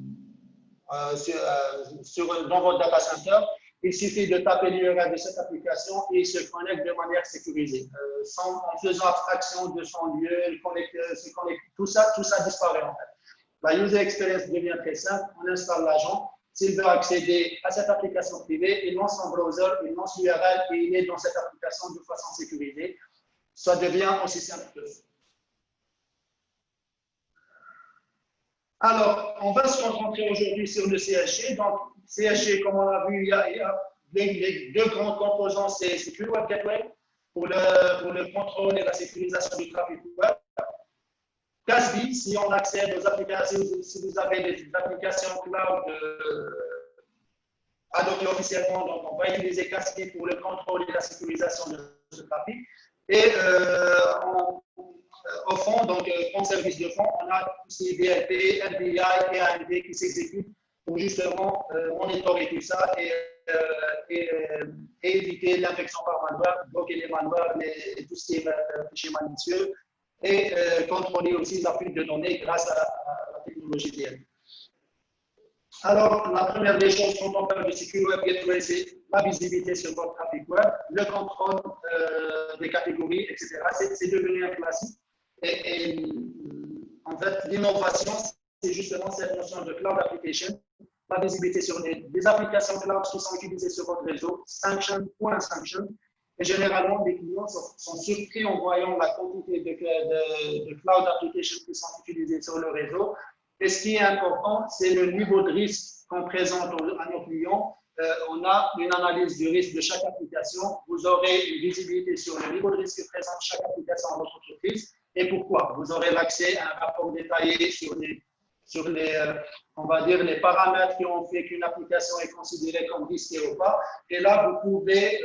dans votre data center. Il suffit de taper l'URL de cette application et il se connecte de manière sécurisée. En faisant abstraction de son lieu, se connecte, tout ça disparaît en fait. La user experience devient très simple. On installe l'agent. S'il veut accéder à cette application privée, il lance son browser, il lance l'URL et il est dans cette application de façon sécurisée. Ça devient aussi simple que ça. Alors, on va se concentrer aujourd'hui sur le CSG. Donc, CSG, comme on l'a vu, il y a les deux grands composants, c'est Secure Web Gateway pour le contrôle et la sécurisation du trafic web. Casby, si on accède aux applications, si vous avez des applications cloud adoptées officiellement, donc on va utiliser Casby pour le contrôle et la sécurisation de ce trafic. Et au fond, donc en service de fond, on a tout ce qui est DLP, NBI et AMD qui s'exécutent pour justement monitorer tout ça et éviter l'infection par malware, bloquer les malwares et tout ce qui est fichier malicieux et contrôler aussi la fuite de données grâce à la technologie DLP. Alors, la première des choses quand on parle de Secure Web Gateway, c'est la visibilité sur votre trafic web, le contrôle des catégories, etc. C'est devenu un classique. Et en fait, l'innovation, c'est justement cette notion de cloud application, la visibilité sur des applications cloud qui sont utilisées sur votre réseau, sanction ou unsanction. Et généralement, les clients sont surpris en voyant la quantité de cloud applications qui sont utilisées sur le réseau. Et ce qui est important, c'est le niveau de risque qu'on présente à nos clients. On a une analyse du risque de chaque application. Vous aurez une visibilité sur le niveau de risque que présente chaque application dans votre entreprise et pourquoi. Vous aurez l'accès à un rapport détaillé sur on va dire, les paramètres qui ont fait qu'une application est considérée comme risquée ou pas. Et là, vous pouvez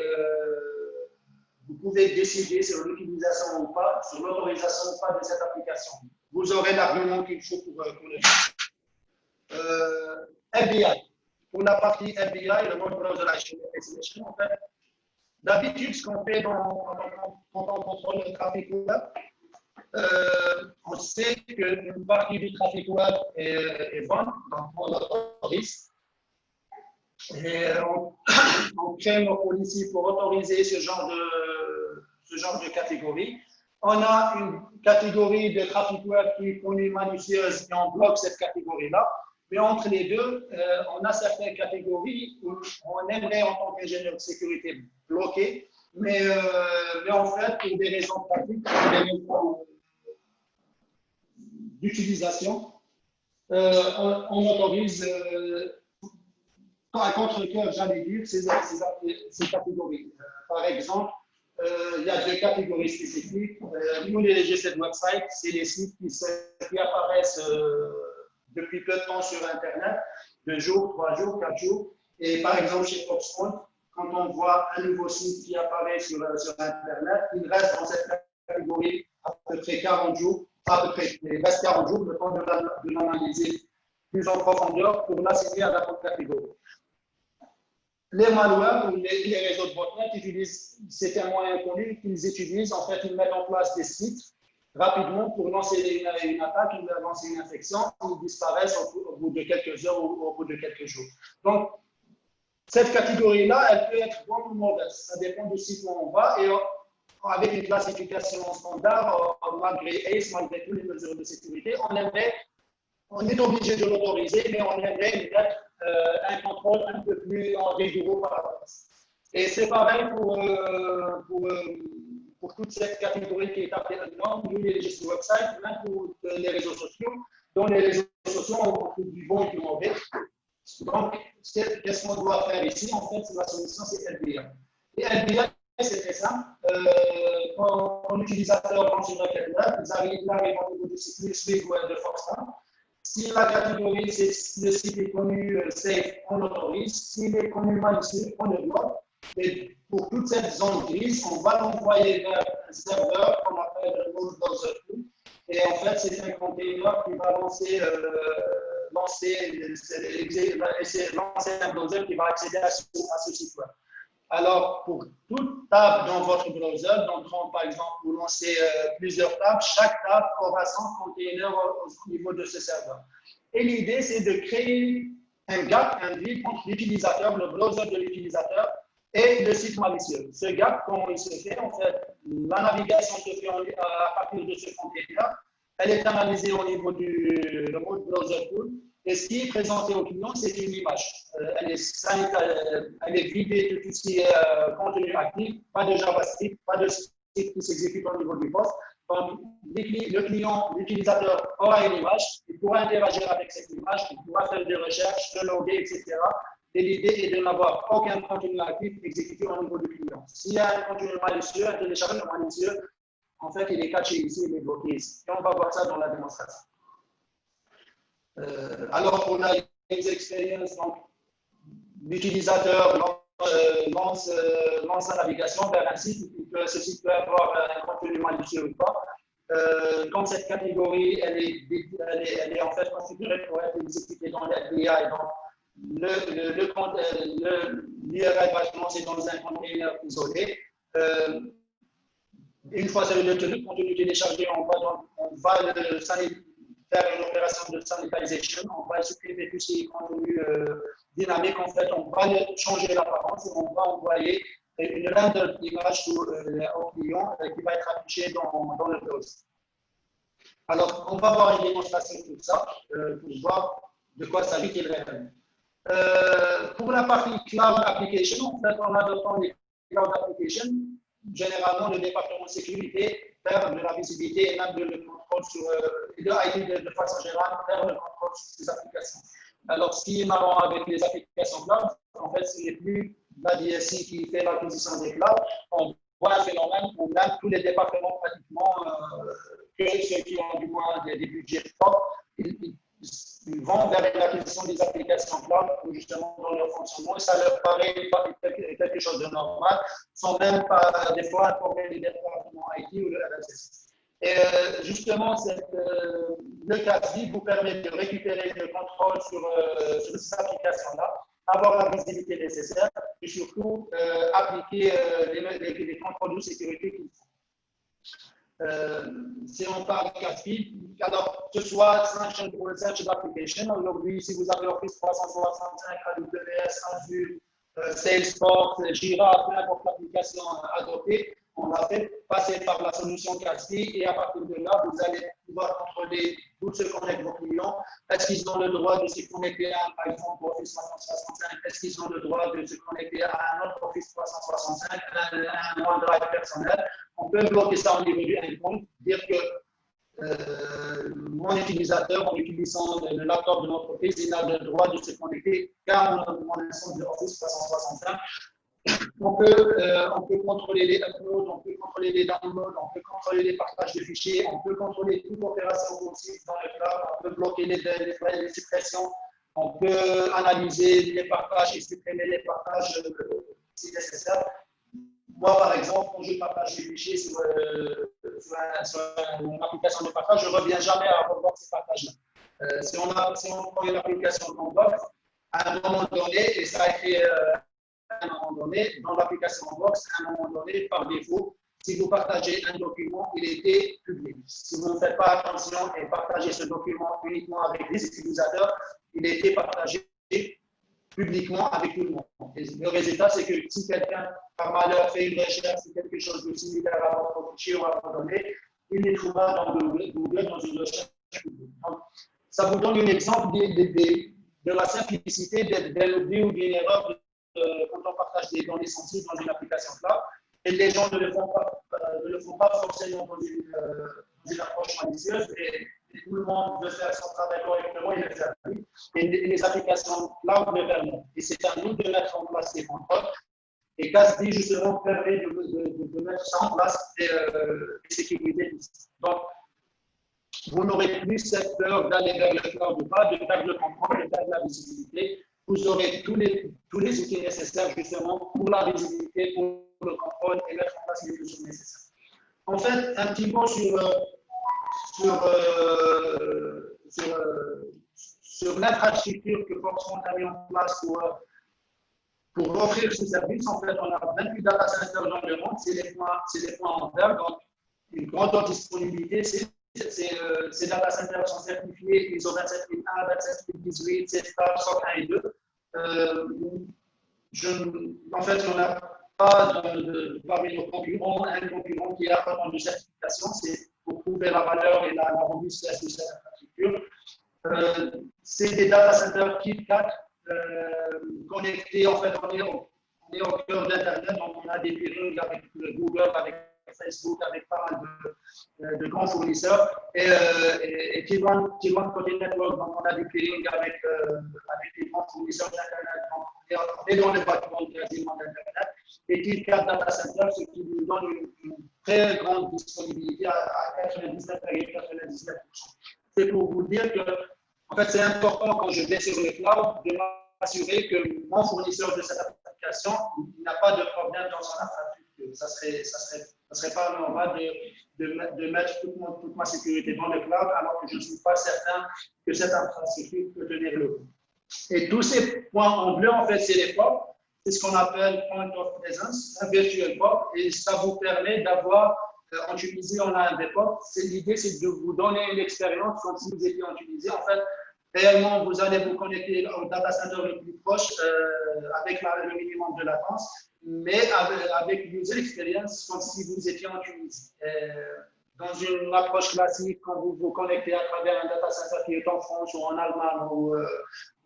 décider sur l'utilisation ou pas, sur l'autorisation ou pas de cette application. Vous aurez l'argument qu'il faut pour le faire. NBI. Pour la partie NBI, le Web Browser Isolation, en fait, d'habitude, ce qu'on fait quand on contrôle le trafic web, on sait qu'une partie du trafic web est bonne, donc on l'autorise. Et on crée nos policies pour autoriser ce genre de catégorie. On a une catégorie de trafic web qui est connue malicieuse et on bloque cette catégorie-là. Mais entre les deux, on a certaines catégories où on aimerait, en tant qu'ingénieur de sécurité, bloquer Mais en fait, pour des raisons pratiques, pour des raisons d'utilisation, on autorise à contre-cœur, j'allais dire, ces catégories. Par exemple, il y a deux catégories spécifiques. Nous, les G7 websites, c'est les sites qui apparaissent depuis peu de temps sur Internet, 2 jours, 3 jours, 4 jours. Et par exemple, chez Foxconn, quand on voit un nouveau site qui apparaît sur Internet, il reste dans cette catégorie à peu près 40 jours, il reste 40 jours, le temps de l'analyser plus en profondeur pour l'assigner à la catégorie. Les malwares ou les réseaux de botnet utilisent, c'est un moyen connu qu'ils utilisent. En fait, ils mettent en place des sites rapidement pour lancer une attaque, lancer une infection, ils disparaissent au bout de quelques heures ou au bout de quelques jours. Donc, cette catégorie-là, elle peut être bonne ou mauvaise. Ça dépend du site où on va. Et avec une classification standard, malgré ACE, malgré toutes les mesures de sécurité, on est obligé de l'autoriser, mais on aimerait mettre un contrôle un peu plus rigoureux par rapport à ça. Et c'est pareil pour toute cette catégorie qui est appelée non, nous les gestes website, même pour les réseaux sociaux. Donc les réseaux sociaux, on trouve du bon et du mauvais. Donc, qu'est-ce qu'on doit faire ici? En fait, la solution, c'est LBI. Et LBI, c'est très simple. Quand l'utilisateur lance une requête web, ils arrivent au niveau du site Swift de Foxconn. Si la catégorie, c'est le site est connu safe, on l'autorise. S'il est connu malicieux, on le bloque. Et pour toute cette zone grise, on va l'envoyer vers un serveur qu'on appelle le node browser tool. Et en fait, c'est un container qui va lancer un browser qui va accéder à ce site web. Alors, pour toute table dans votre browser, donc par exemple, vous lancez plusieurs tables, chaque table aura son container au niveau de ce serveur. Et l'idée, c'est de créer un gap, un vide entre l'utilisateur, le browser de l'utilisateur et le site malicieux. Ce gap, comment il se fait? En fait, la navigation se fait à partir de ce container. Elle est analysée au niveau du mode browser tool. Et ce qui est présenté au client, c'est une image. Elle est vidée de tout ce qui est contenu actif, pas de JavaScript, pas de script qui s'exécute au niveau du poste. Donc, le client, l'utilisateur aura une image, il pourra interagir avec cette image, il pourra faire des recherches, se loguer, etc. Et l'idée est de n'avoir aucun contenu actif exécuté au niveau du client. S'il y a un contenu malicieux, un téléchargement malicieux, en fait, il est caché ici, il est bloqué ici. Et on va voir ça dans la démonstration. Alors, on a les expériences, donc l'utilisateur lance sa navigation vers un site, ce site peut avoir un contenu malicieux ou pas. Comme cette catégorie, elle est en fait configurée pour être exécutée dans l'FBI, donc l'URL va se lancer dans un container isolé. Une fois c'est le contenu téléchargé, on va faire une opération de sanitization, on va supprimer tous ces contenus dynamiques. En fait, on va changer l'apparence et on va envoyer une render d'image au client qui va être affichée dans le browser. Alors, on va voir une démonstration de tout ça pour voir de quoi s'agit-il réellement. Pour la partie cloud application, en fait, on adopte les cloud applications. Généralement, le département de sécurité perd de la visibilité et même de le contrôle sur le IT de façon générale, perd le contrôle sur ces applications. Alors, ce qui est marrant avec les applications cloud, en fait, ce n'est plus la DSI qui fait l'acquisition des clouds. On voit un phénomène où même tous les départements, pratiquement, que ceux qui ont du moins des budgets forts, ils vont vers l'acquisition des applications cloud pour justement dans leur fonctionnement et ça leur paraît quelque chose de normal, sans même pas des fois informer les départements IT ou le RSS. Et justement, le CASB vous permet de récupérer le contrôle sur ces applications-là, avoir la visibilité nécessaire et surtout appliquer les contrôles de sécurité qu'il faut. Si on parle de CASB, alors que ce soit Sanction pour Research Application, aujourd'hui, si vous avez Office 365, AWS, Azure, Salesforce, Jira, peu importe l'application adoptée, on l'a fait passer par la solution Caspi et à partir de là, vous allez pouvoir contrôler d'où se connectent vos clients. Est-ce qu'ils ont le droit de se connecter à, par exemple, Office 365? Est-ce qu'ils ont le droit de se connecter à un autre Office 365, à un OneDrive personnel? On peut bloquer ça au niveau du endpoint, dire que mon utilisateur, en utilisant le laptop de l'entreprise, il a le droit de se connecter qu'à mon instance de Office 365. On peut contrôler les uploads, on peut contrôler les downloads, on peut contrôler les partages de fichiers, on peut contrôler toute opération possible dans le cloud, on peut bloquer les suppressions, on peut analyser les partages et supprimer les partages si nécessaire. Moi, par exemple, quand je partage des fichiers sur une application de partage, je ne reviens jamais à revoir ces partages-là. Si on prend une application comme Box, à un moment donné, et ça a été à un moment donné, dans l'application Box, à un moment donné, par défaut, si vous partagez un document, il était public. Si vous ne faites pas attention et partagez ce document uniquement avec les utilisateurs, il était partagé publiquement avec tout le monde. Et le résultat, c'est que si quelqu'un, par malheur, fait une recherche sur quelque chose de similaire à votre fichier ou à votre donnée, il les trouvera dans Google dans une recherche publique. Donc, ça vous donne un exemple de la simplicité d'un oubli ou d'une erreur quand on partage des données sensibles dans une application cloud. Et les gens ne le font pas forcément dans une approche malicieuse. Et tout le monde veut faire son travail correctement et le faire vite. Et les applications cloud le permettent. Et c'est à nous de mettre en place ces contrôles. Et Gatsby, justement, permet de mettre ça en place et sécuriser. Donc, vous n'aurez plus cette peur d'aller vers le cloud ou pas, de perdre le contrôle, de perdre la visibilité. Vous aurez tous les outils nécessaires, justement, pour la visibilité, pour le contrôle et mettre en place les mesures nécessaires. En fait, un petit mot sur l'infrastructure que Foxconn a mis en place pour offrir ce service. En fait, on a 28 data centers dans le monde, c'est les points en vert, donc une grande disponibilité. Ces data centers sont certifiés ISO 27001, 27018, CESTAR, SOC 1 et 2. En fait, on n'a pas parmi nos concurrents un concurrent qui a vraiment de certification. C'est pour prouver la valeur et la robustesse de cette infrastructure. C'est des data centers type 4 connectés. En fait, on est au cœur d'Internet, donc on a des peerings avec Google, avec Facebook, avec pas mal de grands fournisseurs. Et T1 côté network, donc on a des peerings avec des grands fournisseurs d'Internet. On est dans le backbone quasiment d'Internet. Et T4 Data Center, ce qui nous donne une très grande disponibilité à 99,99%. C'est pour vous dire que, en fait, c'est important quand je vais sur le cloud de m'assurer que mon fournisseur de cette application n'a pas de problème dans son infrastructure. Ça serait pas normal de mettre toute ma sécurité dans le cloud alors que je ne suis pas certain que cette infrastructure peut tenir le coup. Et tous ces points en bleu, en fait, c'est les ports. C'est ce qu'on appelle point of presence, un virtual port. Et ça vous permet d'avoir, en Tunisie, on a un dépôt. L'idée, c'est de vous donner une expérience comme si vous étiez en Tunisie. En fait, réellement, vous allez vous connecter au data center le plus proche avec le minimum de latence, mais avec user experience comme si vous étiez en Tunisie. Dans une approche classique, quand vous vous connectez à travers un data center qui est en France ou en Allemagne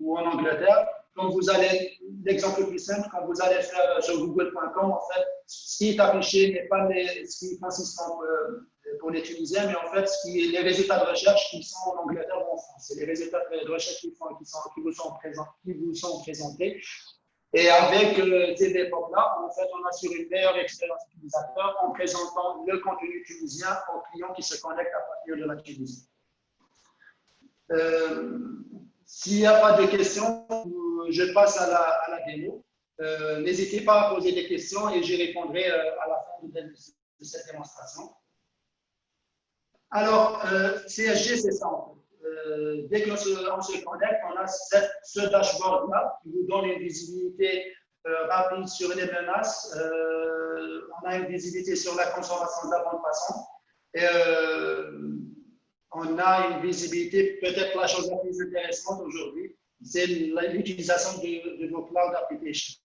ou en Angleterre, quand vous allez, l'exemple le plus simple, quand vous allez faire sur google.com, en fait, ce qui est affiché n'est pas ce qui est consistant pour les Tunisiens, mais en fait, les résultats de recherche qui sont en Angleterre ou en France. C'est les résultats de recherche qui vous sont présentés. Et avec ces développements-là, en fait, on assure une meilleure expérience utilisateur en présentant le contenu tunisien aux clients qui se connectent à partir de la Tunisie. S'il n'y a pas de questions, je passe à la démo. N'hésitez pas à poser des questions et j'y répondrai à la fin de cette démonstration. Alors, CSG, c'est ça en fait. Dès qu'on se connecte, on a ce dashboard-là qui vous donne une visibilité rapide sur les menaces. On a une visibilité sur la consommation de la bande passante. Et on a une visibilité, peut-être la chose la plus intéressante aujourd'hui, c'est l'utilisation de vos cloud applications.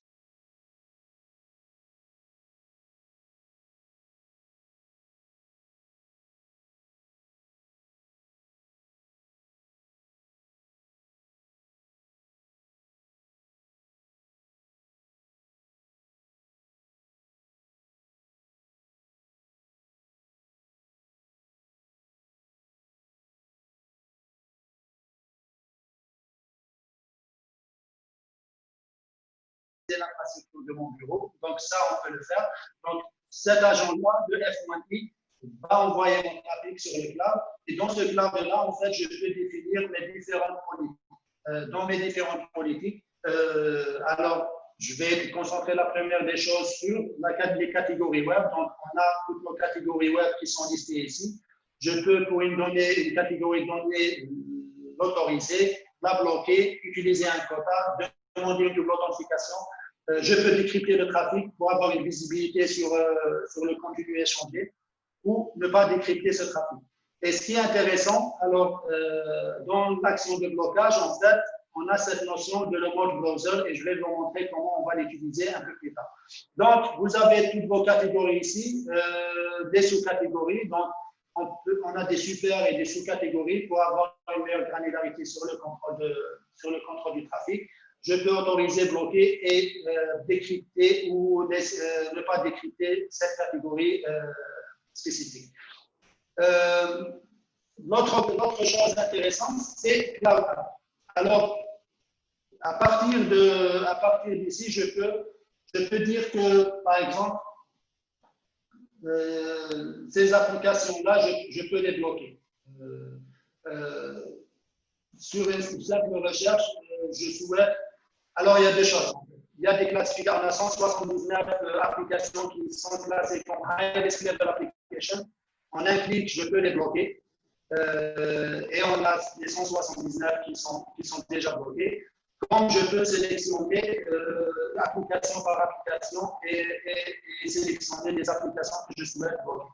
l'infrastructure de mon bureau. Donc, ça, on peut le faire. Donc, cet agent-là, de F1i, va envoyer mon trafic sur le cloud. Et dans ce cloud-là, en fait, je peux définir mes différentes politiques. Dans mes différentes politiques, alors, je vais concentrer la première des choses sur les catégories web. Donc, on a toutes nos catégories web qui sont listées ici. Je peux, pour une catégorie donnée, l'autoriser, la bloquer, utiliser un quota, demander une double authentification. Je peux décrypter le trafic pour avoir une visibilité sur le contenu échangé ou ne pas décrypter ce trafic. Et ce qui est intéressant, alors, dans l'action de blocage, en fait, on a cette notion de le mode browser et je vais vous montrer comment on va l'utiliser un peu plus tard. Donc, vous avez toutes vos catégories ici, des sous-catégories. Donc, on a des super et des sous-catégories pour avoir une meilleure granularité sur le contrôle du trafic. Je peux autoriser, bloquer et décrypter ou ne pas décrypter cette catégorie spécifique. L'autre chose intéressante, c'est Cloud App. Alors, à partir d'ici, je peux dire que, par exemple, ces applications-là, je peux les bloquer. Sur une simple recherche, je souhaite. Alors, il y a deux choses. Il y a des classifications. On a 179 applications qui sont classées comme High Risk Level Application. En un clic, je peux les bloquer. Et on a les 179 qui sont déjà bloqués. Comme je peux sélectionner application par application et sélectionner les applications que je souhaite bloquer.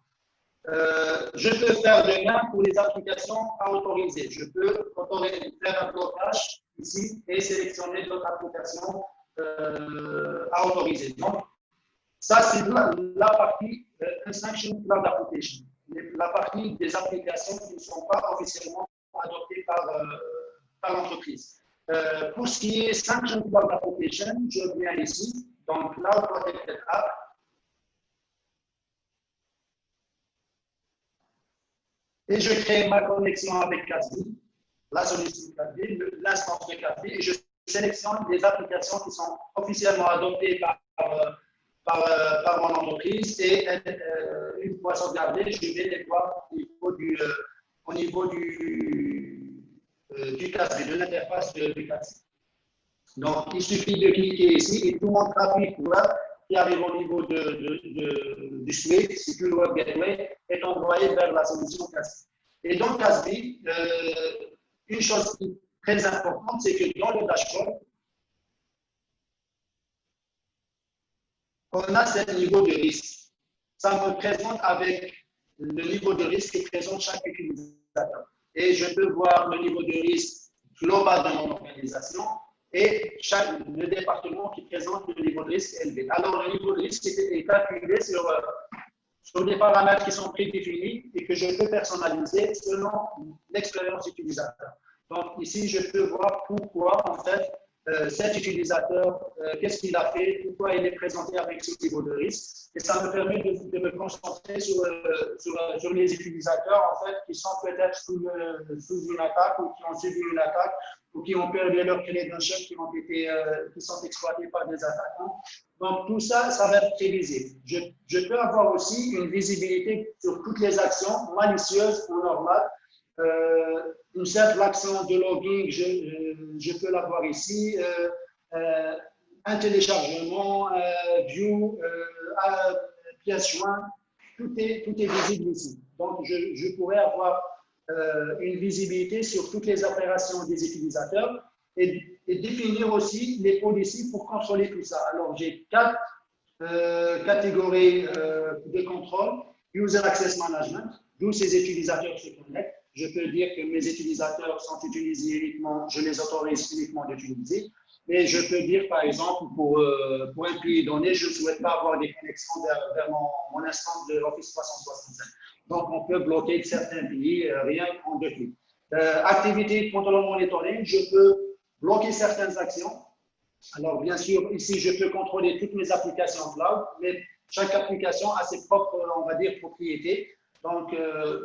Je peux faire de même pour les applications à autoriser. Je peux faire un blocage ici et sélectionner d'autres applications à autoriser. Donc, ça, c'est la partie Unsanctioned Cloud Application. La partie des applications qui ne sont pas officiellement adoptées par l'entreprise. Pour ce qui est Sanctioned Cloud Application, je viens ici, dans Cloud Protected App. Et je crée ma connexion avec Casby, la solution Casby, l'instance de Casby, et je sélectionne des applications qui sont officiellement adoptées par mon entreprise et une fois sauvegardées, je vais les voir au niveau du Casby, de l'interface du Casby. Donc, il suffit de cliquer ici et tout mon trafic web qui arrive au niveau du switch, Secure Web Gateway, est envoyé vers la solution Casby. Et dans Casby, une chose qui est très importante, c'est que dans le dashboard, on a ce niveau de risque. Ça me présente avec le niveau de risque qui présente chaque utilisateur. Et je peux voir le niveau de risque global de mon organisation et le département qui présente le niveau de risque élevé. Alors, le niveau de risque est calculé sur des paramètres qui sont prédéfinis et que je peux personnaliser selon l'expérience utilisateur. Donc, ici, je peux voir pourquoi, en fait, cet utilisateur, qu'est-ce qu'il a fait, pourquoi il est présenté avec ce niveau de risque. Et ça me permet de me concentrer sur les utilisateurs, en fait, qui sont peut-être sous une attaque ou qui ont subi une attaque ou qui ont perdu leur credentials qui sont exploités par des attaquants. Donc, tout ça, ça va être prévisible. Je peux avoir aussi une visibilité sur toutes les actions malicieuses ou normales. Une simple action de logging, je peux l'avoir ici. Un téléchargement, view, pièce jointe, tout est visible ici. Donc, je pourrais avoir une visibilité sur toutes les opérations des utilisateurs et définir aussi les policies pour contrôler tout ça. Alors, j'ai 4 catégories de contrôle. User Access Management, d'où ces utilisateurs se connectent. Je peux dire que mes utilisateurs sont utilisés uniquement, je les autorise uniquement d'utiliser. Mais je peux dire, par exemple, pour un pays donné, je ne souhaite pas avoir des connexions vers mon instance de Office 365. Donc, on peut bloquer certains pays rien qu'en 2 clics. Activité contrôle monitoring, je peux bloquer certaines actions. Alors, bien sûr, ici, je peux contrôler toutes mes applications cloud, mais chaque application a ses propres, on va dire, propriétés. Donc,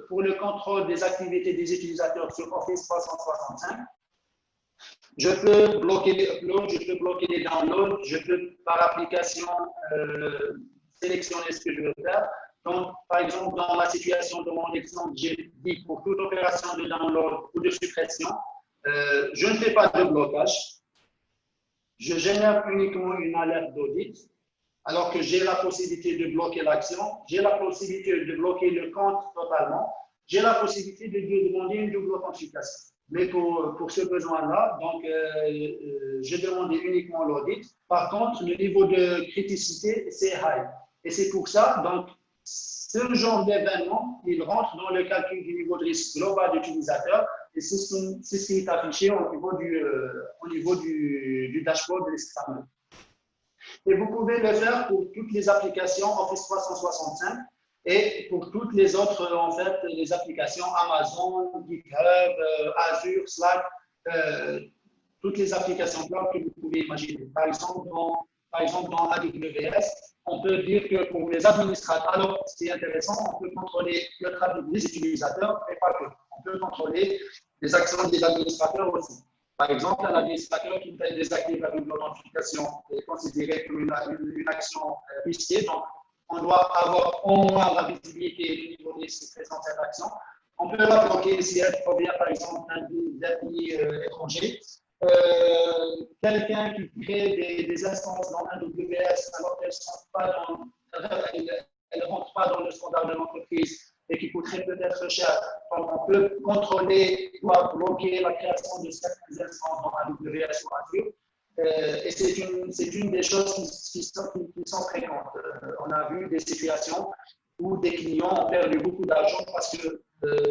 pour le contrôle des activités des utilisateurs sur Office 365, Je peux bloquer les uploads, je peux bloquer les downloads, je peux par application sélectionner ce que je veux faire. Donc, par exemple, dans la situation de mon exemple, j'ai dit pour toute opération de download ou de suppression, je ne fais pas de blocage. Je génère uniquement une alerte d'audit, alors que j'ai la possibilité de bloquer l'action, j'ai la possibilité de bloquer le compte totalement, j'ai la possibilité de demander une double authentification. Mais pour ce besoin-là, donc, je demandais uniquement l'audit. Par contre, le niveau de criticité, c'est high. Et c'est pour ça, donc, ce genre d'événement, il rentre dans le calcul du niveau de risque global d'utilisateur et c'est ce qui est affiché au niveau du dashboard de l'Extranet. Et vous pouvez le faire pour toutes les applications Office 365 et pour toutes les autres, en fait, les applications Amazon, GitHub, Azure, Slack, toutes les applications cloud que vous pouvez imaginer. Par exemple, dans AWS, on peut dire que pour les administrateurs, alors c'est intéressant, on peut contrôler le trafic des utilisateurs, mais pas que. On peut contrôler les actions des administrateurs aussi. Par exemple, un administrateur qui désactive la double authentification est considéré comme une action risquée. Donc, on doit avoir au moins la visibilité du niveau de risque présent dans cette action. On peut la bloquer si elle provient, par exemple, d'un pays étranger. Quelqu'un qui crée des instances dans un WS alors qu'elles ne rentrent pas dans le standard de l'entreprise et qui coûterait peut-être cher. Donc, on peut contrôler ou bloquer la création de certaines instances dans AWS ou Azure. Et c'est une des choses qui sont fréquentes. On a vu des situations où des clients ont perdu beaucoup d'argent parce que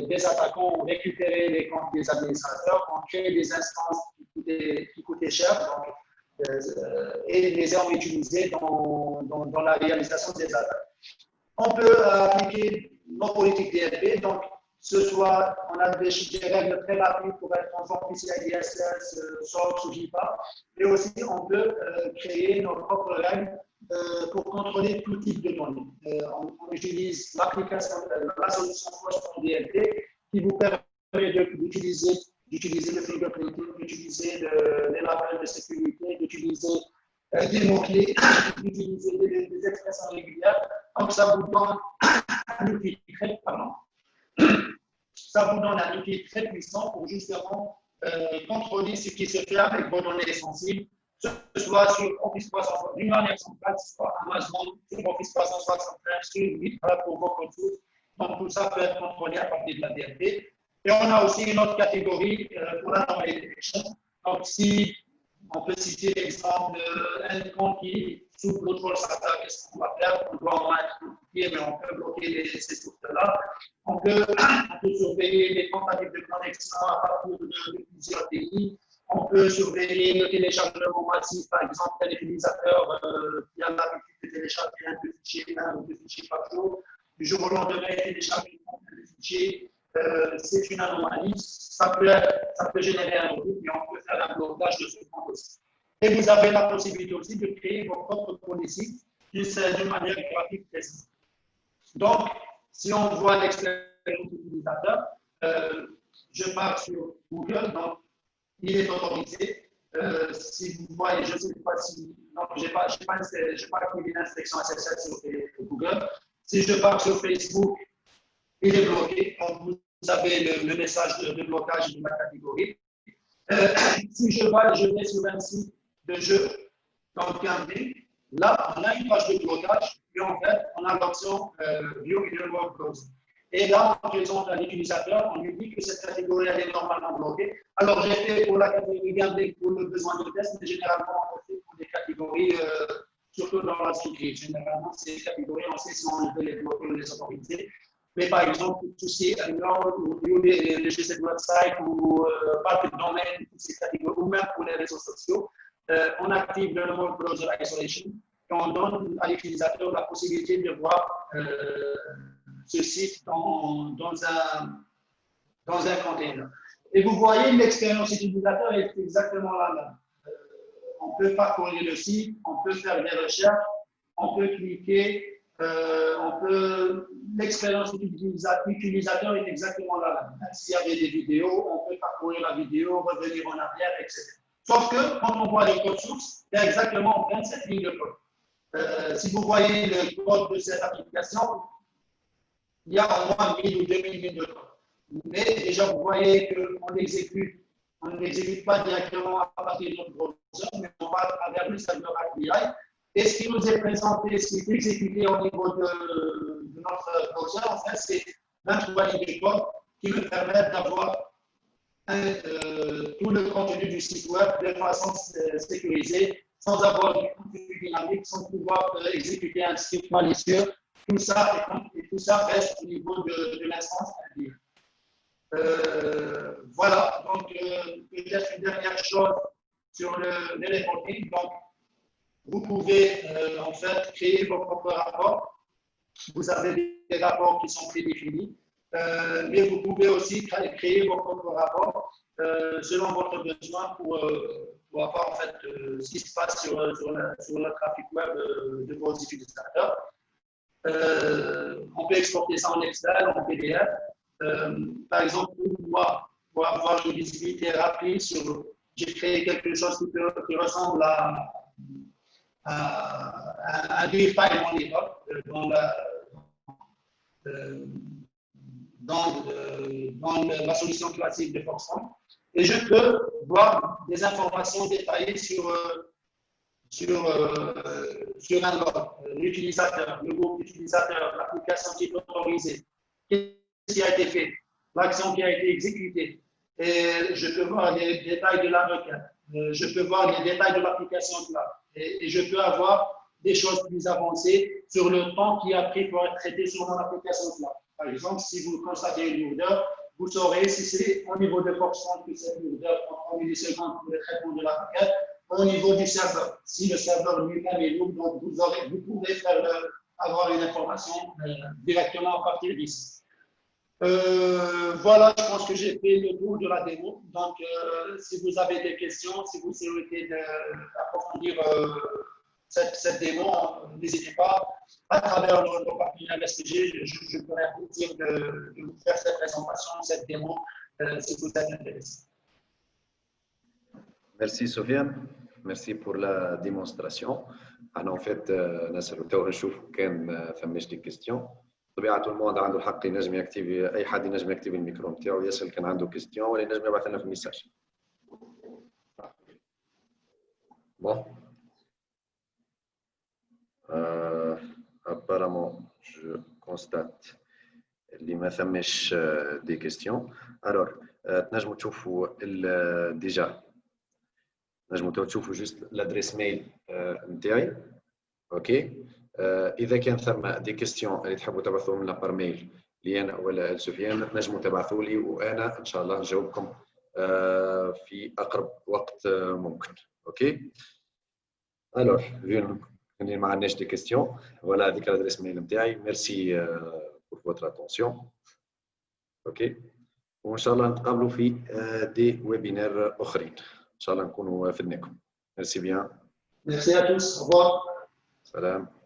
des attaquants ont récupéré les comptes des administrateurs, ont créé des instances qui coûtaient cher et les ont utilisées dans la réalisation des attaques. On peut appliquer nos politiques DLP, donc ce soit, on a des règles très rapides pour être conforme PCI DSS, SOX ou HIPAA, mais aussi on peut créer nos propres règles pour contrôler tout type de données. On utilise l'application, la solution pour DLP qui vous permet d'utiliser le fingerprinting, d'utiliser les labels de sécurité, d'utiliser des mots-clés, d'utiliser des expressions régulières. Donc, ça vous donne un outil très puissant pour justement contrôler ce qui se fait avec vos données sensibles, que ce soit sur Office 365, d'une manière centrale, soit Amazon, sur Office 365, sur GitHub pour vos codes sources. Donc, tout ça peut être contrôlé à partir de la DLP. Et on a aussi une autre catégorie pour la anomaly detection. Donc, si on peut citer l'exemple d'un compte qui sous l'autre attaque, qu'est-ce qu'on va faire? On doit en être notifié, mais on peut bloquer ces sources-là. On peut surveiller les tentatives de connexion à partir de plusieurs pays. On peut surveiller le téléchargement massif, par exemple, un utilisateur qui a l'habitude de télécharger un ou deux fichiers par jour. Du jour au lendemain, il télécharge un fichier. C'est une anomalie, ça peut générer un audit, mais on peut faire un blocage de ce compte aussi. Et vous avez la possibilité aussi de créer vos propres policies d'une manière graphique précise. Donc, si on voit l'expérience utilisateur, je pars sur Google, donc il est autorisé. Si vous voyez, je ne sais pas si. Donc, je n'ai pas activé l'inspection SSL sur Google. Si je pars sur Facebook, il est bloqué. Donc, vous avez le message de blocage de la catégorie. Si je vais sur un site de jeu, donc là, on a une page de blocage, et en fait, on a l'option View Inner World Close. Et là, on présente à l'utilisateur, on lui dit que cette catégorie elle est normalement bloquée. Alors, j'ai fait pour la catégorie gardée pour le besoin de test, mais généralement, on fait pour des catégories, surtout dans la structure. Généralement, ces catégories, on sait si on veut les bloquer ou les autoriser. Mais par exemple, tout ce qui est ou les GC website ou parc de domaine, toutes ces catégories, ou même pour les réseaux sociaux, on active le Remote Browser Isolation et on donne à l'utilisateur la possibilité de voir ce site dans un container. Et vous voyez, l'expérience utilisateur est exactement la même. On peut parcourir le site, on peut faire des recherches, on peut cliquer. L'expérience utilisateur est exactement la même. Même s'il y avait des vidéos, on peut parcourir la vidéo, revenir en arrière, etc. Sauf que quand on voit le code source, il y a exactement 27 lignes de code. Si vous voyez le code de cette application, il y a au moins 1000 ou 2000 lignes de code. Mais déjà, vous voyez qu'on n'exécute pas directement à partir de notre browser, mais on va à travers le serveur API. Et ce qui nous est présenté, ce qui est exécuté au niveau de notre browser, en fait, c'est 23 lignes de code qui nous permettent d'avoir tout le contenu du site web de façon sécurisée, sans avoir du contenu dynamique, sans pouvoir exécuter un script malicieux. Tout ça reste au niveau de l'instance API. Voilà, donc peut-être une dernière chose sur le reporting. Donc, vous pouvez en fait créer vos propres rapports. Vous avez des rapports qui sont prédéfinis, mais vous pouvez aussi créer vos propres rapports selon votre besoin pour avoir en fait ce qui se passe sur le trafic web de vos utilisateurs. On peut exporter ça en Excel, en PDF. Par exemple, pour avoir une visibilité rapide sur, j'ai créé quelque chose qui ressemble à un file monitor dans la solution classique de Foxconn. Et je peux voir des informations détaillées sur un log, l'utilisateur, le groupe d'utilisateurs, l'application qui est autorisée, qu'est-ce qui a été fait, l'action qui a été exécutée. Et je peux voir les détails de la requête, je peux voir les détails de l'application cloud. Et je peux avoir des choses plus avancées sur le temps qui a pris pour être traité sur mon application cloud. Par exemple, si vous constatez une lourdeur, vous saurez si c'est au niveau de Foxconn que cette lourdeur prend 3 millisecondes pour le traitement de la requête, au niveau du serveur. Si le serveur lui-même est lourd, donc vous pouvez avoir une information directement à partir d'ici. Voilà, je pense que j'ai fait le tour de la démo. Donc, si vous avez des questions, si vous souhaitez approfondir cette démo, n'hésitez pas. À travers notre partenaire SPG, je pourrais vous dire de vous faire cette présentation, cette démo, si vous êtes intéressé. Merci Sofiane, merci pour la démonstration. En fait, نسأل تو نشوف كان فماش دي كيستيون. طبيعة الموند عنده الحق ينجم يكتيفي أي حد ينجم يكتيفي الميكرو نتاعو يسأل كان عنده كيستيون ولا ينجم يبعث لنا في الميساج. Bon. Apparemment, je constate اللي ما ثمش دي كيستيون. Alors, تنجموا تشوفوا ديجا نجموا تشوفوا جوست الادريس ميل نتاعي. اوكي. اذا كان ثم دي كيستيون اللي تحبوا تبعثوهم لنا بار ميل لي انا ولا لسفيان تنجموا تبعثوا لي وانا ان شاء الله نجاوبكم في اقرب وقت ممكن. اوكي. alors vu ما عندناش دي كيستيون voilà هذيك الادريس ميل نتاعي. ميرسي pour votre attention. اوكي. وان شاء الله نتقابلوا في دي ويبينار اخرين. ان شاء الله نكونوا فدناكم. Merci bien. Merci à tous. Au revoir. Salam.